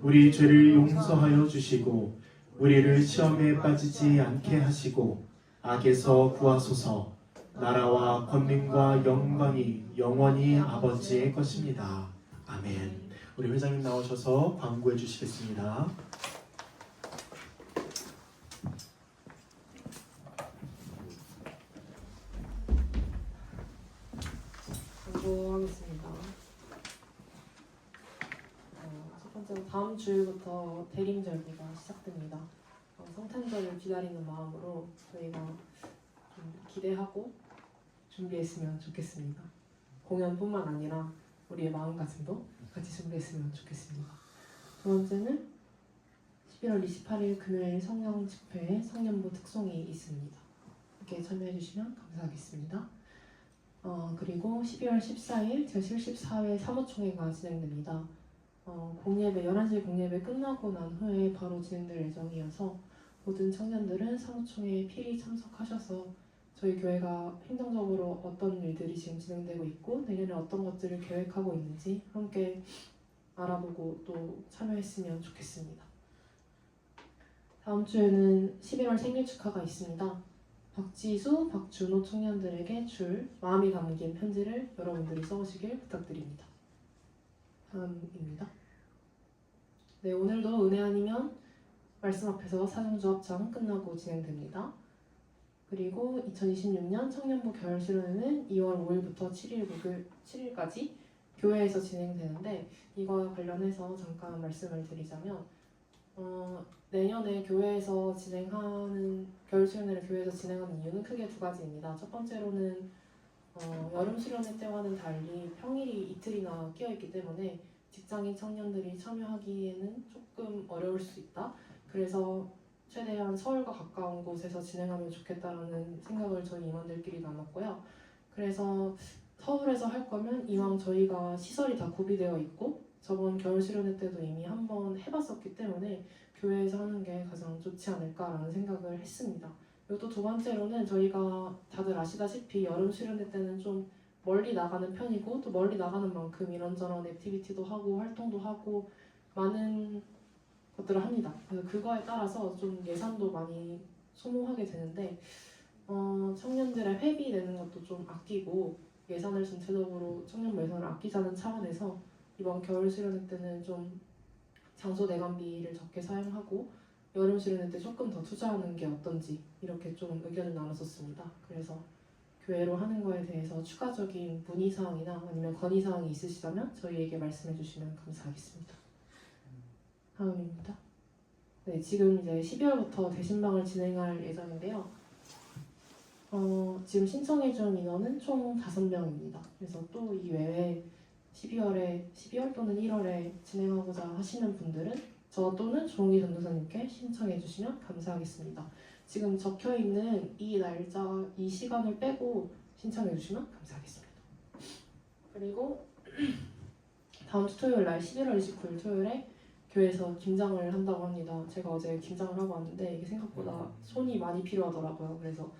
우리 죄를 용서하여 주시고 우리를 시험에 빠지지 않게 하시고 악에서 구하소서. 나라와 권능과 영광이 영원히 아버지의 것입니다. 아멘. 우리 회장님 나오셔서 광고해 주시겠습니다. 광고하겠습니다. 첫 번째로 다음 주부터 대림절기가 시작됩니다. 성탄절을 기다리는 마음으로 저희가 좀 기대하고 준비했으면 좋겠습니다. 공연뿐만 아니라 우리의 마음가짐도 같이 준비했으면 좋겠습니다. 두 번째는 11월 28일 금요일 성령 집회에 성년부 특송이 있습니다. 함께 참여해 주시면 감사하겠습니다. 그리고 12월 14일 제74회 사무총회가 진행됩니다. 공예배 11시 공예배 끝나고 난 후에 바로 진행될 예정이어서 모든 청년들은 사무총회에 필히 참석하셔서 저희 교회가 행정적으로 어떤 일들이 지금 진행되고 있고 내년에 어떤 것들을 계획하고 있는지 함께 알아보고 또 참여했으면 좋겠습니다. 다음 주에는 11월 생일 축하가 있습니다. 박지수, 박준호 청년들에게 줄 마음이 담긴 편지를 여러분들이 써오시길 부탁드립니다. 다음입니다. 네, 오늘도 은혜 아니면 말씀 앞에서 사정주 합창 끝나고 진행됩니다. 그리고 2026년 청년부 겨울 수련회는 2월 5일부터 7일까지 교회에서 진행되는데 이거와 관련해서 잠깐 말씀을 드리자면 내년에 교회에서 진행하는 겨울 수련회를 교회에서 진행하는 이유는 크게 두 가지입니다. 첫 번째로는 여름 수련회 때와는 달리 평일이 이틀이나 끼어있기 때문에 직장인 청년들이 참여하기에는 조금 어려울 수 있다. 그래서 최대한 서울과 가까운 곳에서 진행하면 좋겠다라는 생각을 저희 임원들끼리 나눴고요. 그래서 서울에서 할 거면 이왕 저희가 시설이 다 구비되어 있고 저번 겨울 수련회 때도 이미 한번 해봤었기 때문에 교회에서 하는 게 가장 좋지 않을까라는 생각을 했습니다. 그리고 또 두 번째로는 저희가 다들 아시다시피 여름 수련회 때는 좀 멀리 나가는 편이고 또 멀리 나가는 만큼 이런저런 액티비티도 하고 활동도 하고 많은 것들을 합니다. 그래서 그거에 따라서 좀 예산도 많이 소모하게 되는데 청년들의 회비 내는 것도 좀 아끼고 예산을 전체적으로 청년부 예산을 아끼자는 차원에서 이번 겨울 수련회 때는 좀 장소 내관비를 적게 사용하고 여름 수련회 때 조금 더 투자하는 게 어떤지 이렇게 좀 의견을 나눴었습니다. 그래서 교회로 하는 거에 대해서 추가적인 문의사항이나 아니면 건의사항이 있으시다면 저희에게 말씀해 주시면 감사하겠습니다. 다음입니다. 네, 지금 이제 12월부터 대신방을 진행할 예정인데요. 지금 신청해준 인원은 총 5명입니다. 그래서 또 이 외에 12월 또는 1월에 진행하고자 하시는 분들은 저 또는 조홍희 전도사님께 신청해 주시면 감사하겠습니다. 지금 적혀있는 이 날짜, 이 시간을 빼고 신청해 주시면 감사하겠습니다. 그리고 다음 주 토요일 날 11월 29일 토요일에 교회에서 김장을 한다고 합니다. 제가 어제 김장을 하고 왔는데 이게 생각보다 손이 많이 필요하더라고요. 그래서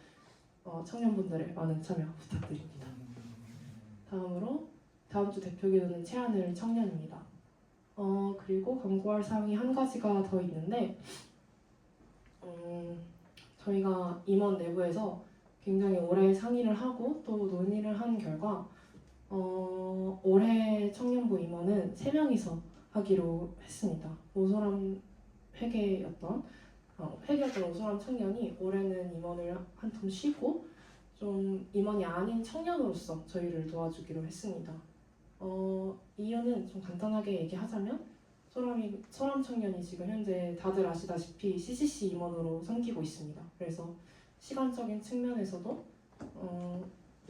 청년분들의 많은 참여 부탁드립니다. 다음으로 다음 주 대표 기도는 채하늘 청년입니다. 그리고 광고할 사항이 한 가지가 더 있는데 저희가 임원 내부에서 굉장히 오래 상의를 하고 또 논의를 한 결과 올해 청년부 임원은 3명이서 하기로 했습니다. 오소람 회계였던 오소람 청년이 올해는 임원을 한 텀 쉬고 좀 임원이 아닌 청년으로서 저희를 도와주기로 했습니다. 이유는 좀 간단하게 얘기하자면 소람 청년이 지금 현재 다들 아시다시피 CCC 임원으로 섬기고 있습니다. 그래서 시간적인 측면에서도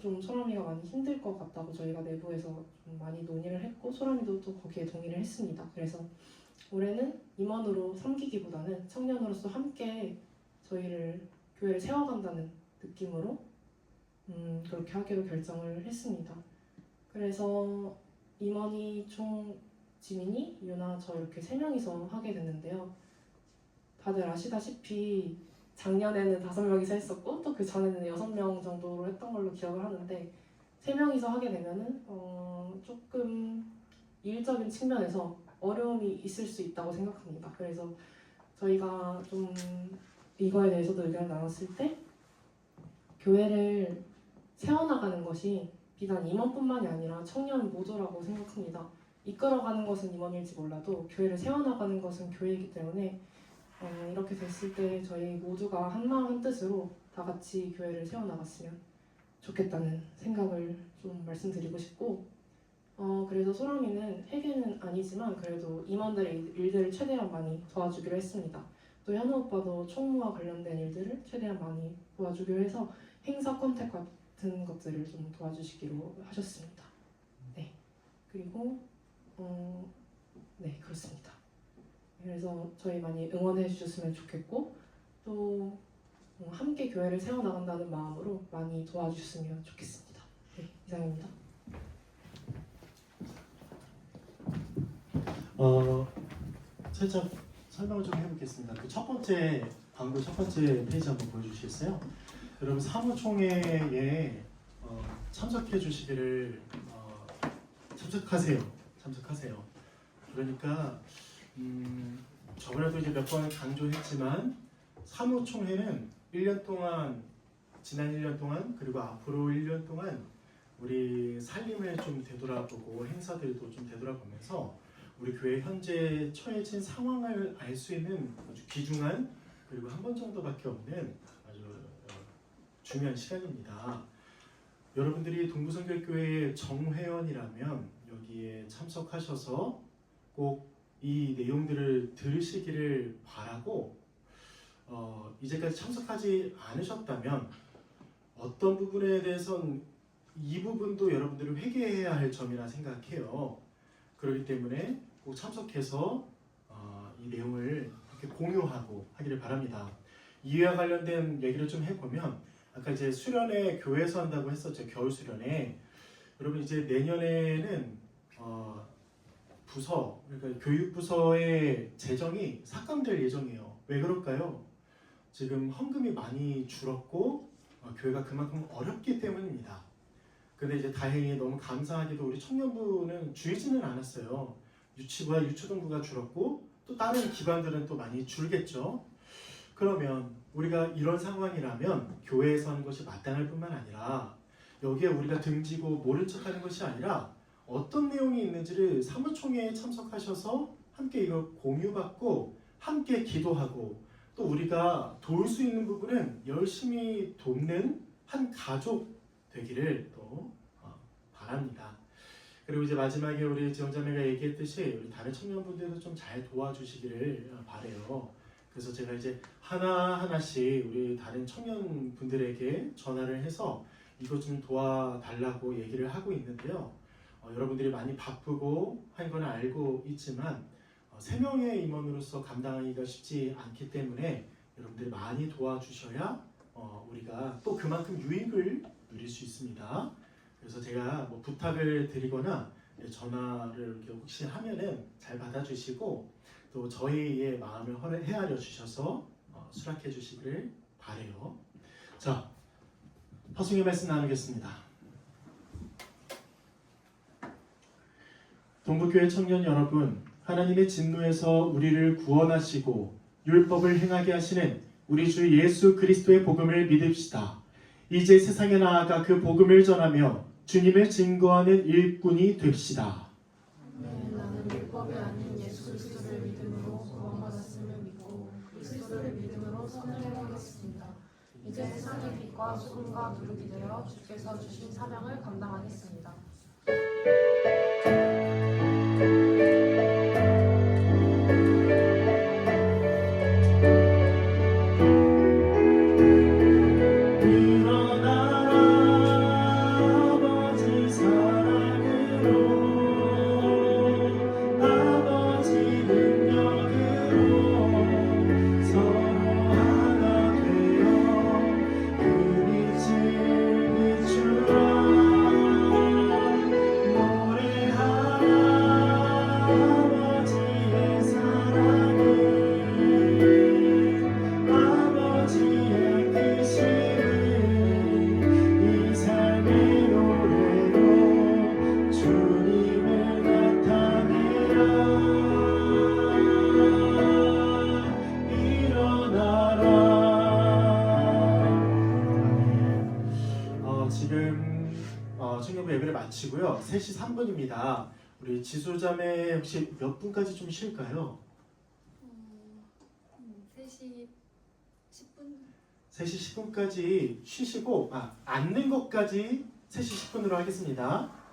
좀 소람이가 많이 힘들 것 같다고 저희가 내부에서 좀 많이 논의를 했고 소람이도 또 거기에 동의를 했습니다. 그래서 올해는 임원으로 섬기기보다는 청년으로서 함께 저희를 교회를 세워간다는 느낌으로 그렇게 하기로 결정을 했습니다. 그래서 임원이 총 지민이, 유나, 저 이렇게 3명이서 하게 됐는데요. 다들 아시다시피 작년에는 5명이서 했었고 또 그 전에는 6명 정도로 했던 걸로 기억을 하는데 3명이서 하게 되면은 조금 일적인 측면에서 어려움이 있을 수 있다고 생각합니다. 그래서 저희가 좀 이거에 대해서도 의견을 나눴을 때 교회를 세워나가는 것이 비단 임원뿐만이 아니라 청년 모두라고 생각합니다. 이끌어가는 것은 임원일지 몰라도 교회를 세워나가는 것은 교회이기 때문에 이렇게 됐을 때 저희 모두가 한마음 한뜻으로 다 같이 교회를 세워나갔으면 좋겠다는 생각을 좀 말씀드리고 싶고 그래서 소람이는 회계는 아니지만 그래도 임원들의 일들을 최대한 많이 도와주기로 했습니다. 또 현우 오빠도 총무와 관련된 일들을 최대한 많이 도와주기로 해서 행사 컨택 같은 것들을 좀 도와주시기로 하셨습니다. 네, 그리고 네, 그렇습니다. 그래서 저희 많이 응원해 주셨으면 좋겠고 또 함께 교회를 세워나간다는 마음으로 많이 도와주셨으면 좋겠습니다. 네, 이상입니다. 살짝 설명을 좀 해보겠습니다. 그 첫 번째 광고 첫 번째 페이지 한번 보여주시겠어요? 여러분 사무총회에 참석해 주시기를 참석하세요. 그러니까 저번에도 이제 몇 번 강조했지만 사무총회는 1년 동안 지난 1년 동안 그리고 앞으로 1년 동안 우리 살림을 좀 되돌아보고 행사들도 좀 되돌아보면서 우리 교회 현재 처해진 상황을 알 수 있는 아주 귀중한 그리고 한 번 정도밖에 없는 아주 중요한 시간입니다. 여러분들이 동부성결교회의 정회원이라면 여기에 참석하셔서 꼭 이 내용들을 들으시기를 바라고 이제까지 참석하지 않으셨다면 어떤 부분에 대해선 이 부분도 여러분들이 회개해야 할 점이라 생각해요. 그렇기 때문에 꼭 참석해서 이 내용을 이렇게 공유하고 하기를 바랍니다. 이와 관련된 얘기를 좀 해보면 아까 이제 수련회 교회에서 한다고 했었죠. 겨울 수련회. 여러분 이제 내년에는 부서 그러니까 교육부서의 재정이 삭감될 예정이에요. 왜 그럴까요? 지금 헌금이 많이 줄었고 교회가 그만큼 어렵기 때문입니다. 근데 이제 다행히 너무 감사하게도 우리 청년부는 줄지는 않았어요. 유치부와 유초등부가 줄었고 또 다른 기관들은 또 많이 줄겠죠. 그러면 우리가 이런 상황이라면 교회에서 하는 것이 마땅할 뿐만 아니라 여기에 우리가 등지고 모른 척하는 것이 아니라 어떤 내용이 있는지를 사무총회에 참석하셔서 함께 이걸 공유받고 함께 기도하고 또 우리가 도울 수 있는 부분은 열심히 돕는 한 가족 되기를 또 바랍니다. 그리고 이제 마지막에 우리 지영자매가 얘기했듯이 우리 다른 청년분들도 좀 잘 도와주시기를 바래요. 그래서 제가 이제 하나하나씩 우리 다른 청년분들에게 전화를 해서 이것 좀 도와달라고 얘기를 하고 있는데요. 여러분들이 많이 바쁘고 한 건 알고 있지만 3명의 임원으로서 감당하기가 쉽지 않기 때문에 여러분들이 많이 도와주셔야 우리가 또 그만큼 유익을 누릴 수 있습니다. 그래서 제가 뭐 부탁을 드리거나 전화를 이렇게 혹시 하면은 잘 받아주시고 또 저희의 마음을 헤아려 주셔서 수락해 주시길 바래요. 자, 파송의 말씀 나누겠습니다. 동부교회 청년 여러분, 하나님의 진노에서 우리를 구원하시고 율법을 행하게 하시는 우리 주 예수 그리스도의 복음을 믿읍시다. 이제 세상에 나아가 그 복음을 전하며 주님을 증거하는 일꾼이 됩시다. 나는 율법이 아닌 예수 그리스도를 믿음으로 구원받았음을 믿고 그리스도를 믿음으로 선을 행하겠습니다. 이제 세상의 빛과 소금과 누룩이 되어 주께서 주신 사명을 감당하겠습니다. 지금 청년부 예배를 마치고요. 3시 3분입니다. 우리 지수자매 혹시 몇 분까지 좀 쉴까요? 3시 10분 3시 10분까지 쉬시고 앉는 것까지 3시 10분으로 하겠습니다.